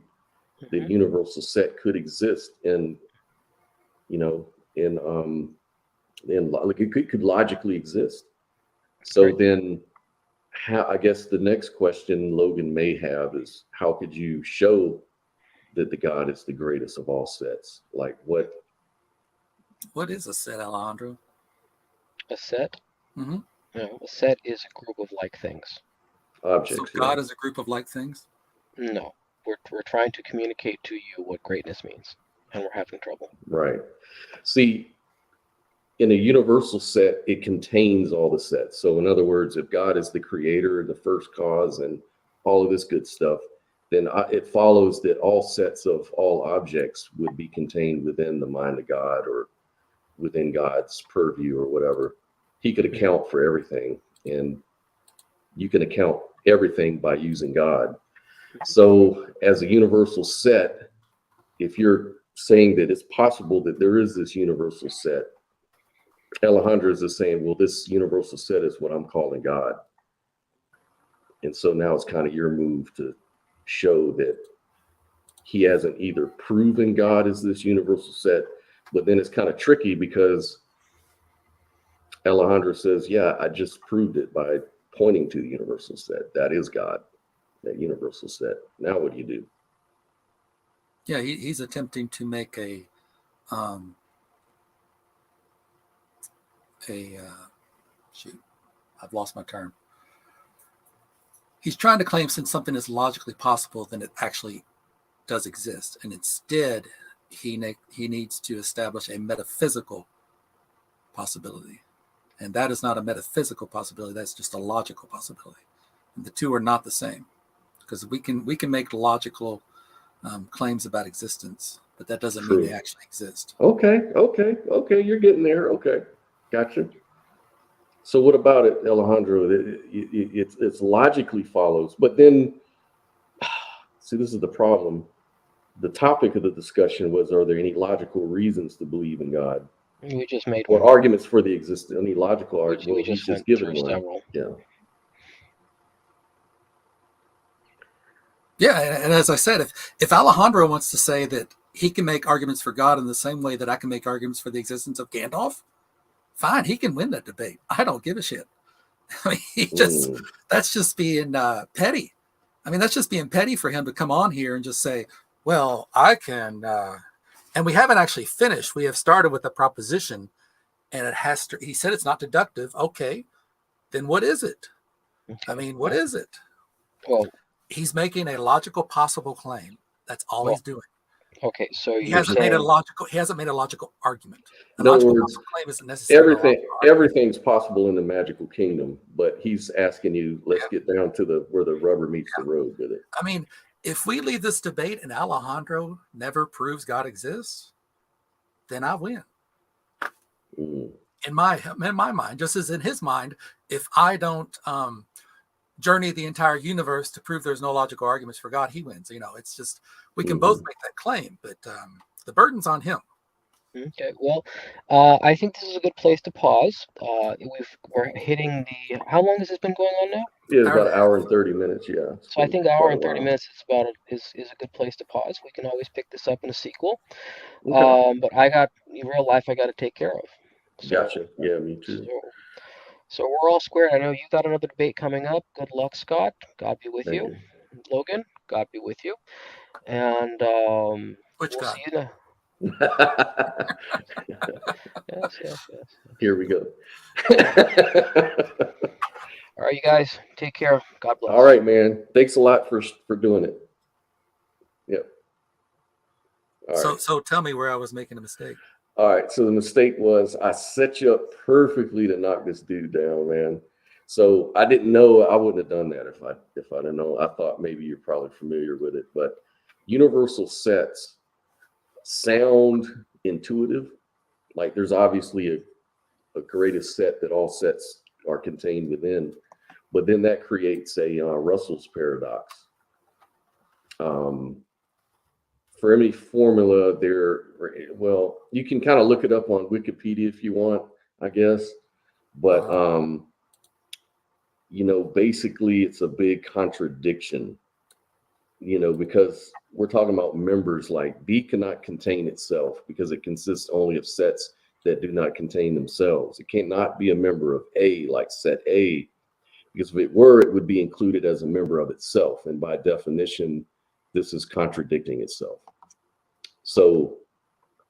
that universal set could exist in like it could logically exist. So right. Then I guess the next question Logan may have is, how could you show that the God is the greatest of all sets? Like what is a set, Alejandro? A set? Mm-hmm. No, a set is a group of like things. Objects. So God is a group of like things? No. We're trying to communicate to you what greatness means, and we're having trouble. Right. See, in a universal set, it contains all the sets. So in other words, if God is the creator and the first cause and all of this good stuff, then it follows that all sets of all objects would be contained within the mind of God, or within God's purview, or whatever. He could account for everything, and you can account everything by using God. So as a universal set, if you're saying that it's possible that there is this universal set, Alejandro is just saying, well, this universal set is what I'm calling God. And so now it's kind of your move to show that he hasn't either proven God is this universal set, but then it's kind of tricky because Alejandro says, yeah, I just proved it by pointing to the universal set. That is God, that universal set. Now what do you do? Yeah, he's attempting to make shoot, I've lost my term. He's trying to claim since something is logically possible, then it actually does exist. And instead, he needs to establish a metaphysical possibility. And that is not a metaphysical possibility. That's just a logical possibility. And the two are not the same, because we can make logical claims about existence, but that doesn't mean they actually exist. Okay. You're getting there. Okay. Gotcha. So what about it, Alejandro? It's logically follows, but then, see, this is the problem. The topic of the discussion was, are there any logical reasons to believe in God? We just made one. Or arguments for the existence, any logical arguments. We just given one. Several. Yeah. Yeah, and as I said, if Alejandro wants to say that he can make arguments for God in the same way that I can make arguments for the existence of Gandalf, fine, he can win that debate. I don't give a shit. I mean, that's just being petty. I mean, that's just being petty for him to come on here and just say, well, I can, and we haven't actually finished. We have started with a proposition, and it has to, he said it's not deductive. Okay, then what is it? Okay. I mean, what is it? Well, he's making a logical possible claim. That's all he's doing. Okay, so he hasn't made a logical argument. A in other logical words, claim isn't necessarily everything's possible in the magical kingdom, but he's asking you, let's get down to where the rubber meets the road with it. I mean, if we leave this debate and Alejandro never proves God exists, then I win. In my mind, just as in his mind, if I don't journey the entire universe to prove there's no logical arguments for God, he wins. You know, it's just, we can both make that claim, but the burden's on him. Okay, well, I think this is a good place to pause. We're hitting the, how long has this been going on now? Yeah, it's Hour about and an a hour and 30 minutes. Yeah. It's So I been think an hour quite a and 30 while. minutes is a good place to pause. We can always pick this up in a sequel. Okay. But I got in real life I got to take care of. So Gotcha. Yeah, me too. so so we're all square. I know you got another debate coming up. Good luck, Scott. God be with Thank you. you. Logan, God be with you. And which we'll see God? you. Yes, yes, yes. Here we go. All right, you guys, take care. God bless. All right, man. Thanks a lot for doing it. Yep. All So right. so tell me where I was making a mistake. All right. So the mistake was I set you up perfectly to knock this dude down, man. So I didn't know I wouldn't have done that if I'd have known. I thought maybe you're probably familiar with it, but universal sets sound intuitive. Like there's obviously a greatest set that all sets are contained within, but then that creates a Russell's paradox. Um, for any formula there, well, you can kind of look it up on Wikipedia if you want, I guess, but basically it's a big contradiction, because we're talking about members. Like B cannot contain itself because it consists only of sets that do not contain themselves. It cannot be a member of A, like set A, because if it were, it would be included as a member of itself, and by definition this is contradicting itself. So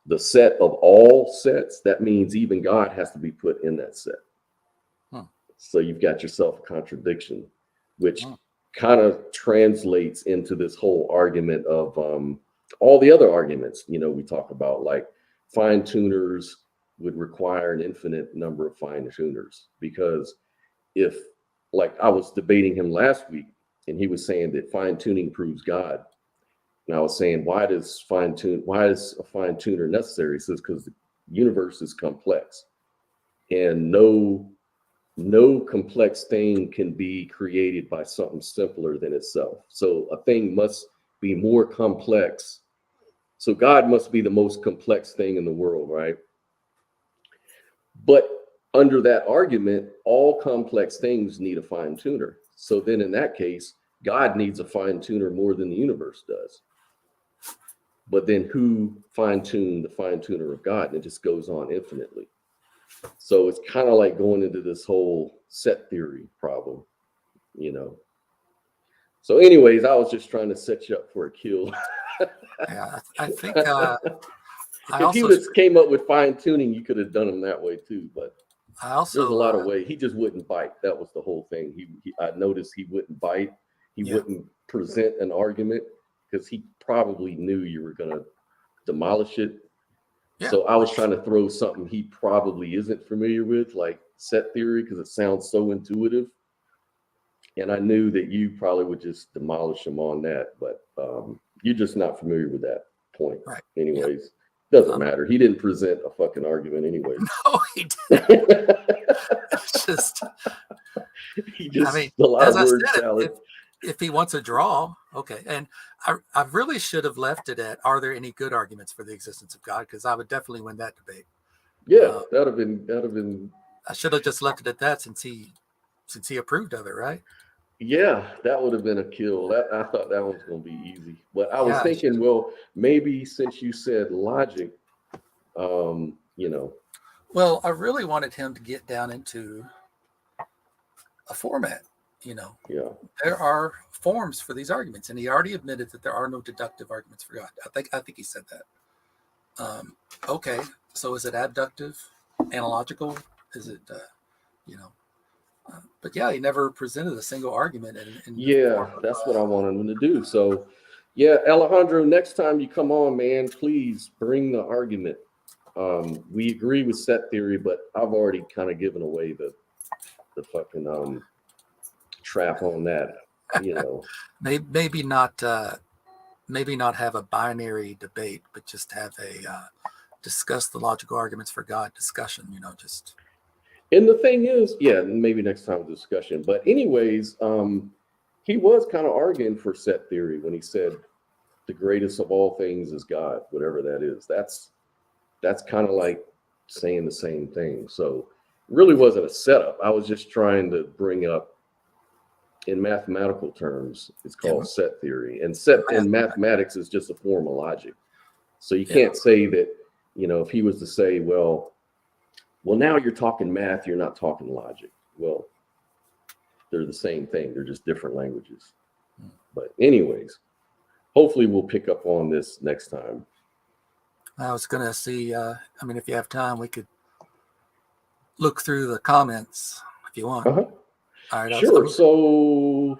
the set of all sets, that means even God has to be put in that set. So you've got yourself a contradiction, which kind of translates into this whole argument of all the other arguments, we talk about, like fine tuners would require an infinite number of fine tuners, because if, like I was debating him last week and he was saying that fine tuning proves God. And I was saying, why is a fine tuner necessary? He says, because the universe is complex and no complex thing can be created by something simpler than itself. So a thing must be more complex. So God must be the most complex thing in the world, right? But under that argument, all complex things need a fine tuner. So then in that case, God needs a fine tuner more than the universe does. But then who fine-tuned the fine tuner of God? And it just goes on infinitely. So it's kind of like going into this whole set theory problem, So anyways, I was just trying to set you up for a kill. Yeah, I think I If he also would have came up with fine tuning, you could have done him that way too. But I there's a also lot of ways. He just wouldn't bite. That was the whole thing. I noticed he wouldn't bite. He wouldn't present an argument because he probably knew you were going to demolish it. Yeah. So I was trying to throw something he probably isn't familiar with, like set theory, because it sounds so intuitive. And I knew that you probably would just demolish him on that, but you're just not familiar with that point. Right. Anyways, doesn't matter. He didn't present a fucking argument anyway. No, he didn't. It's just, he just, I mean, a lot as of I word said, salad. if he wants a draw, okay. And I really should have left it at, are there any good arguments for the existence of God? Because I would definitely win that debate. Yeah, that'd have been. I should have just left it at that since he approved of it, right? Yeah, that would have been a kill. I thought that was going to be easy, but I was Yeah, thinking, well, maybe since you said logic, Well, I really wanted him to get down into a format. Yeah. There are forms for these arguments, and he already admitted that there are no deductive arguments for God. I think he said that. Okay, so is it abductive, analogical? Is it, but yeah, he never presented a single argument. Yeah, that's what I wanted him to do. So, yeah, Alejandro, next time you come on, man, please bring the argument. We agree with set theory, but I've already kind of given away the fucking trap on that. Maybe not have a binary debate, but just have a discuss the logical arguments for God discussion. Just. And the thing is, yeah, maybe next time discussion. But anyways, he was kind of arguing for set theory when he said the greatest of all things is God, whatever that is. That's kind of like saying the same thing. So it really wasn't a setup. I was just trying to bring up in mathematical terms, it's Yeah. called set theory. And set in mathematics is just a form of logic. So you Yeah. can't say that, if he was to say, well, now you're talking math, you're not talking logic. Well, they're the same thing. They're just different languages. But anyways, hopefully we'll pick up on this next time. I was going to see, if you have time, we could look through the comments if you want. Uh-huh. All right. Sure. So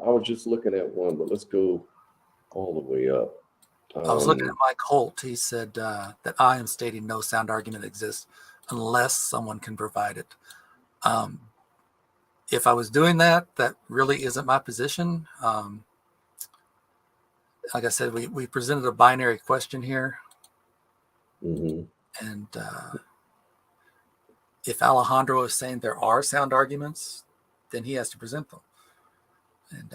I was just looking at one, but let's go all the way up. I was looking at Mike Holt. He said that I am stating no sound argument exists unless someone can provide it. If I was doing that, that really isn't my position. Like I said, we presented a binary question here. Mm-hmm. And if Alejandro is saying there are sound arguments, then he has to present them. And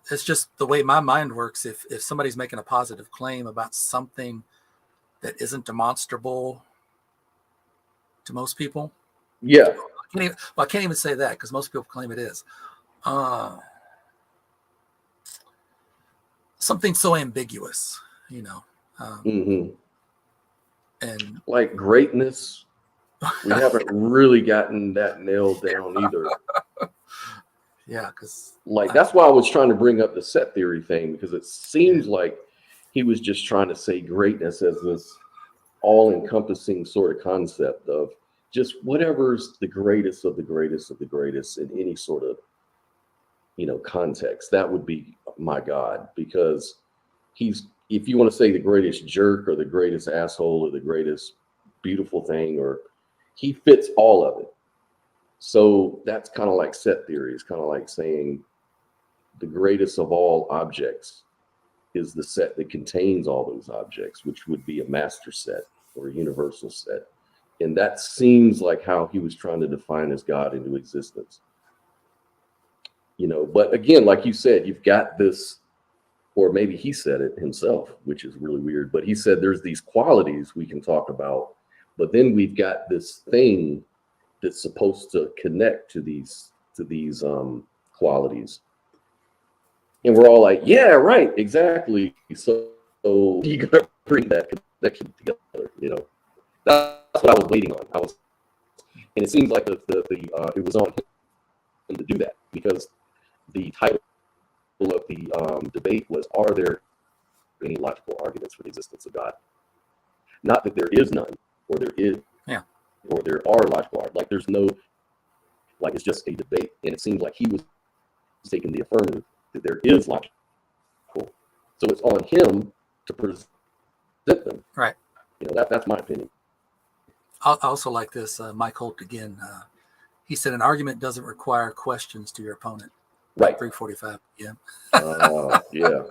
it's just the way my mind works. If somebody's making a positive claim about something that isn't demonstrable to most people, Yeah. I can't even say that because most people claim it is. Something so ambiguous, Mm-hmm. and like greatness, we haven't really gotten that nailed down either. Yeah, because that's why I was trying to bring up the set theory thing, because it seems like he was just trying to say greatness as this all-encompassing sort of concept of just whatever's the greatest of the greatest of the greatest in any sort of context. That would be my God, because if you want to say the greatest jerk or the greatest asshole or the greatest beautiful thing, or he fits all of it. So that's kind of like set theory. It's kind of like saying the greatest of all objects is the set that contains all those objects, which would be a master set or a universal set. And that seems like how he was trying to define his God into existence. But again, like you said, you've got this, or maybe he said it himself, which is really weird, but he said there's these qualities we can talk about, but then we've got this thing that's supposed to connect to these qualities. And we're all like, yeah, right, exactly. So you gotta bring that connection together, That's what I was waiting on. And it seems like it was on him to do that, because the title of the debate was, are there any logical arguments for the existence of God? Not that there is none, or there is, or there are logical arguments. Like there's no, like it's just a debate. And it seems like he was taking the affirmative that there is logical. So it's on him to present them. Right. That's my opinion. I also like this, Mike Holt again. He said an argument doesn't require questions to your opponent. Right. 3:45 p.m. Yeah.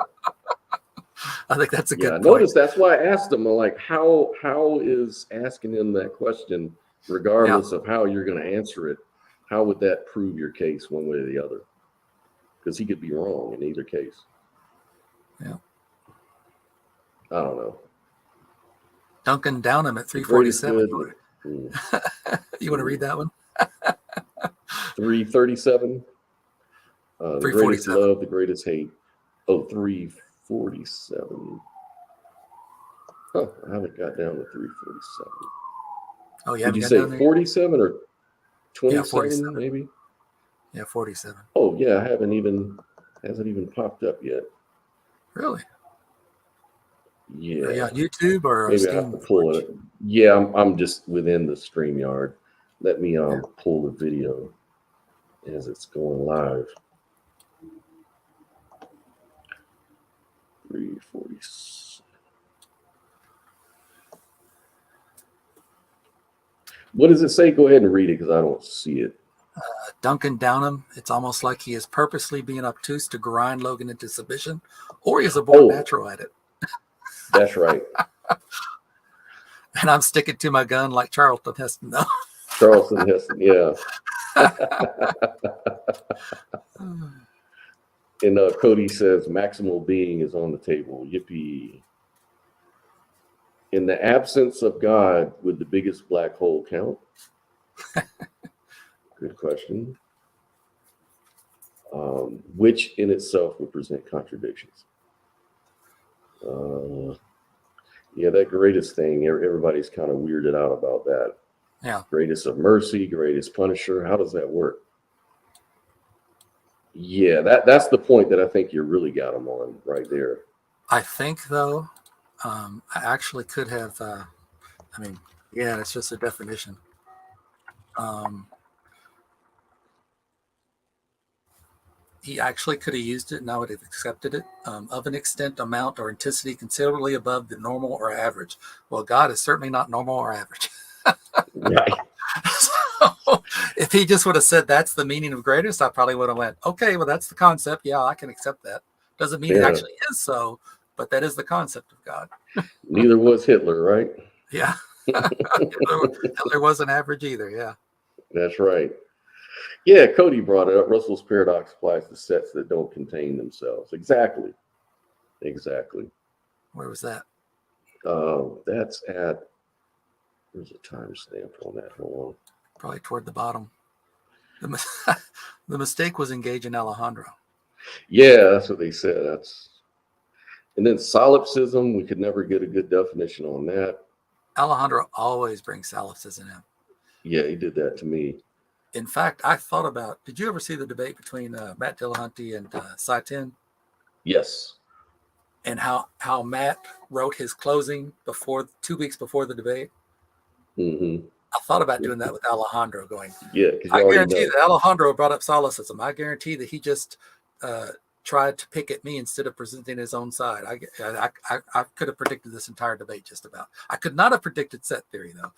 I think that's a good point. Notice that's why I asked him, like, how is asking him that question, regardless of how you're going to answer it, how would that prove your case one way or the other? Because he could be wrong in either case. Yeah. I don't know. Duncan Downham at 3:47. You want to read that one? 337. The greatest 347. love, the greatest hate. Oh, 347. Huh, I haven't got down to 347. Oh, yeah. Did you say 47 or 27? 47. Maybe? Yeah, 47. Oh, yeah. Hasn't even popped up yet. Really? Yeah. Are you on YouTube or maybe Steam? I have to pull it. Yeah, I'm just within the StreamYard. Let me pull the video as it's going live. 347. What does it say? Go ahead and read it, because I don't see it. Duncan Downham, it's almost like he is purposely being obtuse to grind Logan into submission, or he is a born natural at it. That's right. And I'm sticking to my gun like Charlton Heston, though. Charlton Heston, yeah. And Cody says maximal being is on the table. Yippee. In the absence of God, would the biggest black hole count? Good question. which in itself would present contradictions. Yeah, that greatest thing, everybody's kind of weirded out about that. Yeah. Greatest of mercy, greatest punisher. How does that work? Yeah, that's the point that I think you really got them on right there. I think, though, I actually could have, yeah, it's just a definition. He actually could have used it and I would have accepted it, of an extent, amount, or intensity considerably above the normal or average. Well, God is certainly not normal or average. Right. So if he just would have said that's the meaning of greatest, I probably would have went, okay, well, that's the concept. Yeah, I can accept that. Doesn't mean it actually is so, but that is the concept of God. Neither was Hitler, right? Yeah. Hitler wasn't average either. Yeah. That's right. Yeah, Cody brought it up. Russell's paradox applies to sets that don't contain themselves. Exactly. Where was that? That's at, there's a timestamp on that. Hold on. Probably toward the bottom. The mistake was engaging Alejandro. Yeah, that's what they said. And then solipsism, we could never get a good definition on that. Alejandro always brings solipsism in. Yeah, he did that to me. In fact, I thought about, did you ever see the debate between Matt Dillahunty and Saitin? Yes. And how Matt wrote his closing 2 weeks before the debate? Mm-hmm. I thought about doing that with Alejandro, going, yeah, I guarantee that Alejandro brought up solipsism. I guarantee that he just tried to pick at me instead of presenting his own side. I could have predicted this entire debate just about. I could not have predicted set theory, though.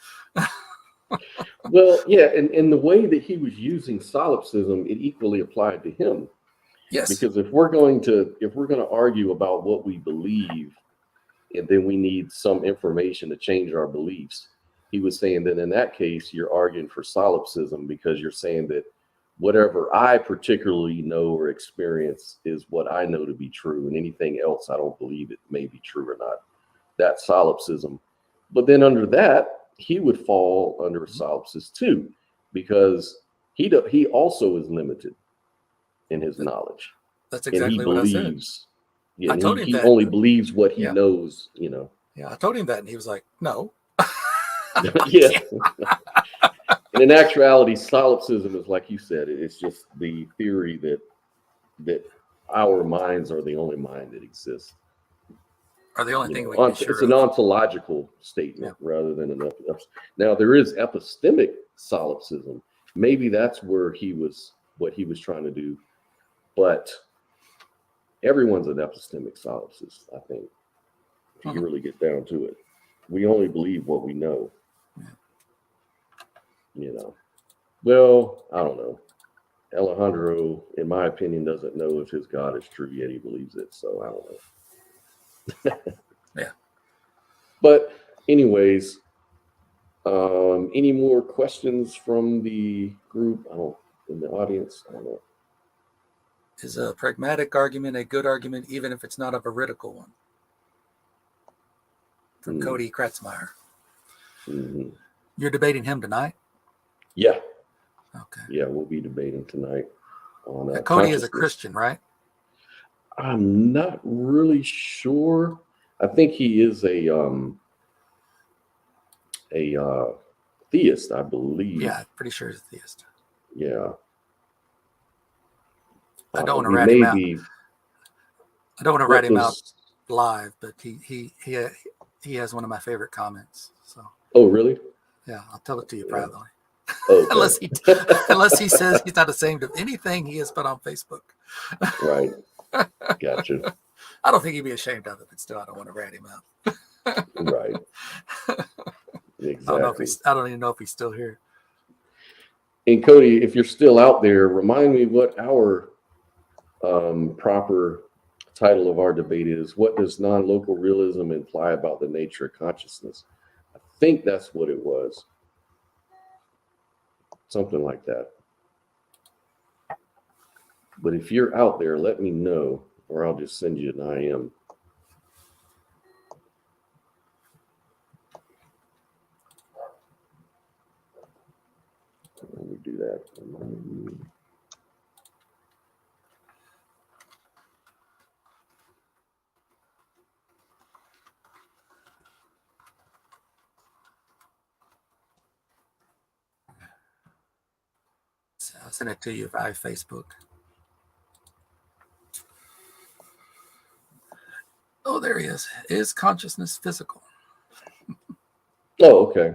Well, yeah, and the way that he was using solipsism, it equally applied to him. Yes. Because if we're going to argue about what we believe, and then we need some information to change our beliefs, he was saying that in that case, you're arguing for solipsism because you're saying that whatever I particularly know or experience is what I know to be true, and anything else I don't believe it may be true or not. That's solipsism. But then under that, he would fall under solipsis too, because he also is limited in his knowledge. That's exactly what I said. Yeah, he only believes what he knows, Yeah, I told him that, and he was like, no. Yeah. And in actuality, solipsism is, like you said, it's just the theory that our minds are the only mind that exists. Are the only thing we can be sure it's an ontological statement rather than an now there is epistemic solipsism. Maybe that's what he was trying to do, but everyone's an epistemic solipsist, I think. If you really get down to it, we only believe what we know. Well, I don't know. Alejandro, in my opinion, doesn't know if his God is true yet. He believes it, so I don't know. Yeah. But anyways, any more questions from the group? In the audience? I don't know. Is a pragmatic argument a good argument, even if it's not a veridical one? From Cody Kratzmeyer. Mm-hmm. You're debating him tonight? Yeah. Okay. Yeah, we'll be debating tonight on Cody is a Christian, right? I'm not really sure. I think he is a theist, I believe. Yeah, pretty sure he's a theist. Yeah. I don't want to rat him out. I don't want to rat him out live, but he has one of my favorite comments. So. Oh, really? Yeah, I'll tell it to you privately. Okay. unless he says he's not ashamed of anything he has put on Facebook. Right. Gotcha. I don't think he'd be ashamed of it, but still, I don't want to rat him out. Right. Exactly. I don't even know if he's still here. And Cody, if you're still out there, remind me what our proper title of our debate is. What does non-local realism imply about the nature of consciousness? I think that's what it was. Something like that. But if you're out there, let me know, or I'll just send you an IM. Let me do that. I'll send it to you via Facebook. Oh, there he is. Is consciousness physical? Oh, okay.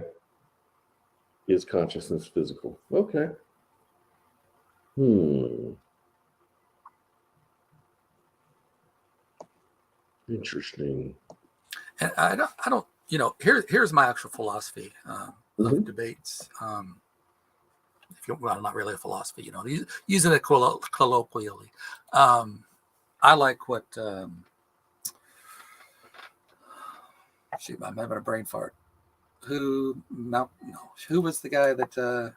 Is consciousness physical? Okay. Interesting. And I don't. Here's my actual philosophy of debates. Well, not really a philosophy, using it colloquially. I like what. Shoot, I'm having a brain fart. Who was the guy that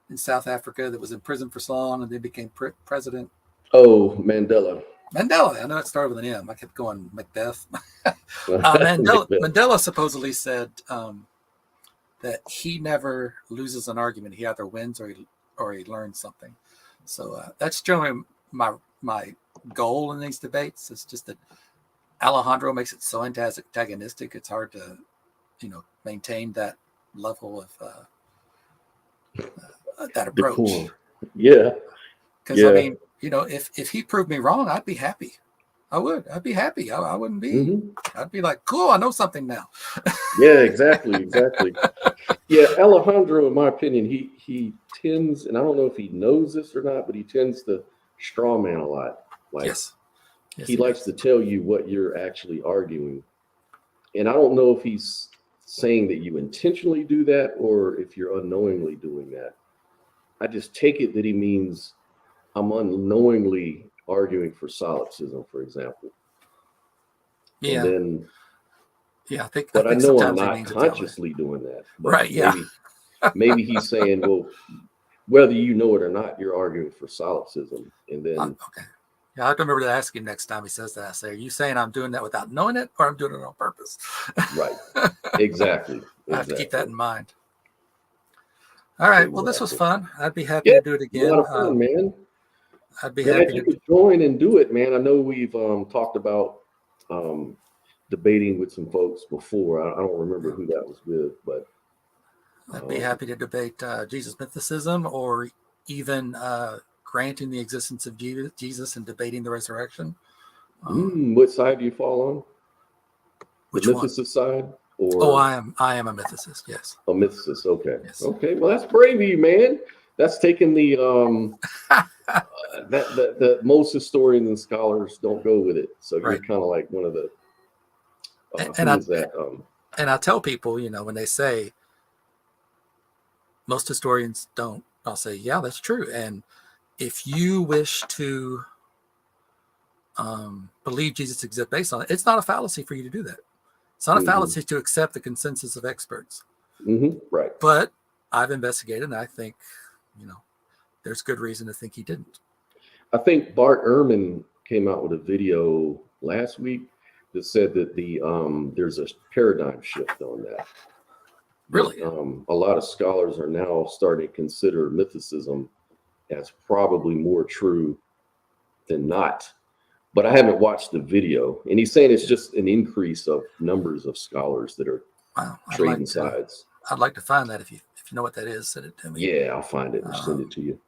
in South Africa that was in prison for so long and then became president? Oh, Mandela. Mandela. I know it started with an M. I kept going Macbeth. Mandela supposedly said that he never loses an argument. He either wins or he learns something. So that's generally my goal in these debates. It's just that Alejandro makes it so antagonistic. It's hard to, maintain that level of that approach. Yeah. Because I mean, if he proved me wrong, I'd be happy. I would. I'd be happy. I wouldn't be. I'd be like, cool. I know something now. Yeah, exactly. Yeah, Alejandro, in my opinion, he tends, and I don't know if he knows this or not, but he tends to straw man a lot. Like, yes, he likes to tell you what you're actually arguing, and I don't know if he's saying that you intentionally do that or if you're unknowingly doing that. I just take it that he means I'm unknowingly arguing for solipsism, for example. Yeah. And then, I think know I'm not consciously doing that. But right. Yeah. Maybe he's saying, well, whether you know it or not, you're arguing for solipsism. And then, okay. Yeah, I have to remember to ask him next time he says that. I say, are you saying I'm doing that without knowing it, or I'm doing it on purpose? Right. Exactly. I have to keep that in mind. All right. Exactly. Well, this was fun. I'd be happy to do it again. A lot of fun, man. I'd be happy to join and do it, man. I know we've talked about debating with some folks before. I don't remember who that was with, but I'd be happy to debate Jesus mythicism, or even granting the existence of Jesus and debating the resurrection. What side do you fall on? Which the mythicist side? Or oh, I am a mythicist. Yes. A mythicist. Okay. Yes. Okay. Well, that's brave of you, man. That's taking the that most historians and scholars don't go with it. So you're kind of like one of the. And I tell people, when they say most historians don't, I'll say, yeah, that's true. And if you wish to believe Jesus exists based on it, it's not a fallacy for you to do that. It's not a fallacy to accept the consensus of experts. Right. But I've investigated, and I think, there's good reason to think he didn't. I think Bart Ehrman came out with a video last week that said that there's a paradigm shift on that. Really? A lot of scholars are now starting to consider mythicism as probably more true than not. But I haven't watched the video. And he's saying it's just an increase of numbers of scholars that are trading sides. I'd like to find that. If you know what that is, send it to me. Yeah, I'll find it and send it to you.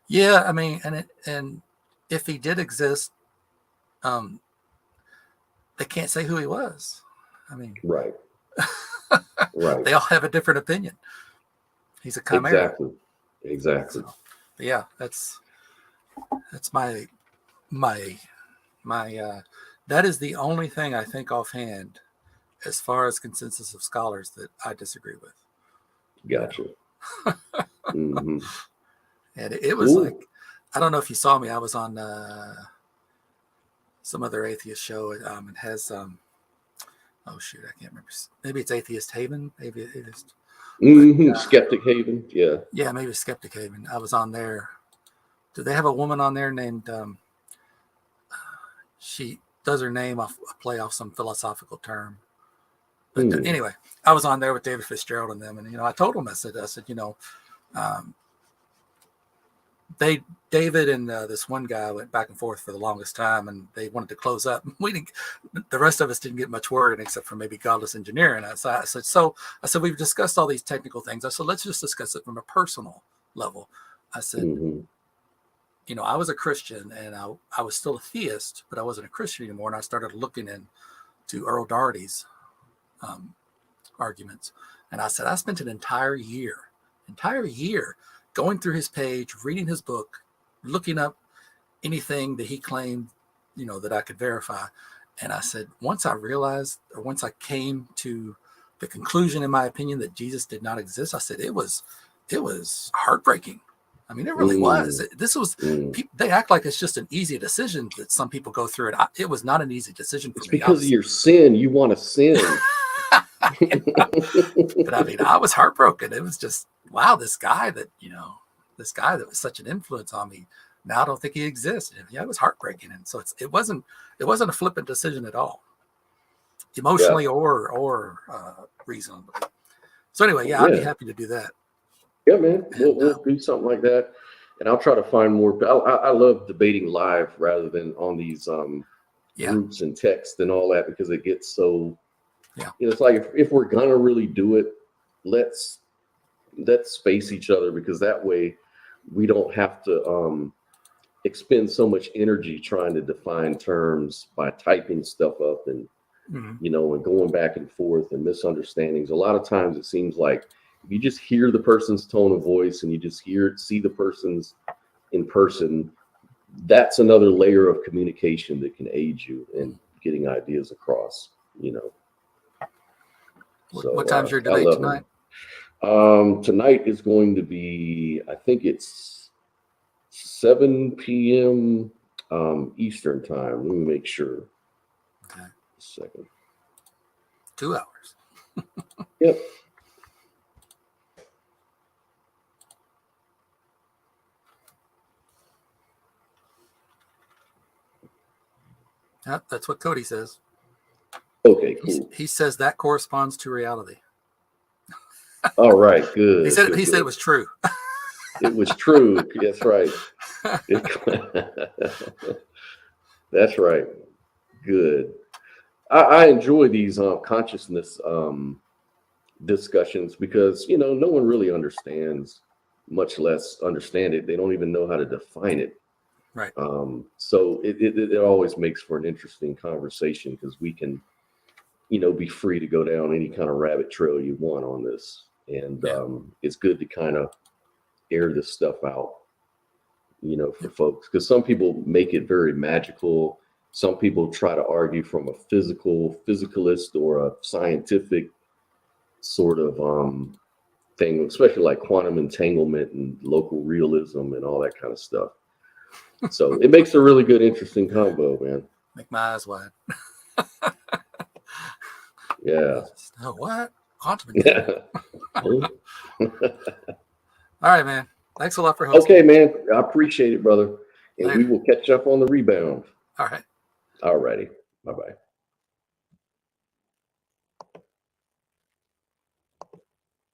Yeah, I mean, and if he did exist, they can't say who he was. I mean, right. Right. They all have a different opinion. He's a chimera. Exactly. So, yeah, that's my that is the only thing I think offhand as far as consensus of scholars that I disagree with. Gotcha. And it was like, I don't know if you saw me. I was on some other atheist show. It has oh shoot, I can't remember. Maybe it's Atheist Haven. Maybe it is. Skeptic Haven. Yeah. Yeah, maybe Skeptic Haven. I was on there. Do they have a woman on there named? She does her name off a play off some philosophical term. But anyway, I was on there with David Fitzgerald and them, and I told them, I said, David and this one guy went back and forth for the longest time, and they wanted to close up. The rest of us didn't get much word, except for maybe godless engineering. I said, we've discussed all these technical things. I said, let's just discuss it from a personal level. I said, Mm-hmm. you know, I was a Christian and I was still a theist, but I wasn't a Christian anymore. And I started looking into Earl Doherty's arguments. And I said, I spent an entire year going through his page, reading his book, looking up anything that he claimed, you know, that I could verify. And I said, once I realized, or once I came to the conclusion, in my opinion, that Jesus did not exist, I said, it was heartbreaking. I mean, it really was. This was, they act like it's just an easy decision that some people go through it. It was not an easy decision for It's me. because of your sin. You want to sin. But I mean, I was heartbroken. It was just, wow, this guy that was such an influence on me. Now I don't think he exists. And yeah, it was heartbreaking. And so it wasn't a flippant decision at all, emotionally or reasonably. So anyway, I'd be happy to do that. Yeah, man, we'll do something like that, and I'll try to find more. I love debating live rather than on these groups and text and all that, because it gets so. You know, it's like if we're gonna really do it, let's face each other, because that way we don't have to expend so much energy trying to define terms by typing stuff up and you know, and going back and forth and misunderstandings. A lot of times it seems like if you just hear the person's tone of voice and you just see the person's in person, that's another layer of communication that can aid you in getting ideas across, you know. So, what time's your debate tonight? Tonight is going to be, I think it's 7 p.m. Eastern time. Let me make sure. Okay. A second. 2 hours. Yep. Yep, that's what Cody says. Okay, cool. He says that corresponds to reality. All right, good. He said good. It was true. It was true. That's right. That's right. Good. I enjoy these consciousness discussions, because, you know, no one really understands, much less understand it. They don't even know how to define it. Right. So it always makes for an interesting conversation, because we can, you know, be free to go down any kind of rabbit trail you want on this. And it's good to kind of air this stuff out, you know, for folks, because some people make it very magical. Some people try to argue from a physicalist or a scientific sort of thing, especially like quantum entanglement and local realism and all that kind of stuff. So it makes a really good, interesting combo, man. Make my eyes wide. Yeah. Oh, what? Quantum. Yeah. All right, man. Thanks a lot for hosting. Okay, man. I appreciate it, brother. And Later. we will catch up on the rebound. All right. All righty. Bye-bye.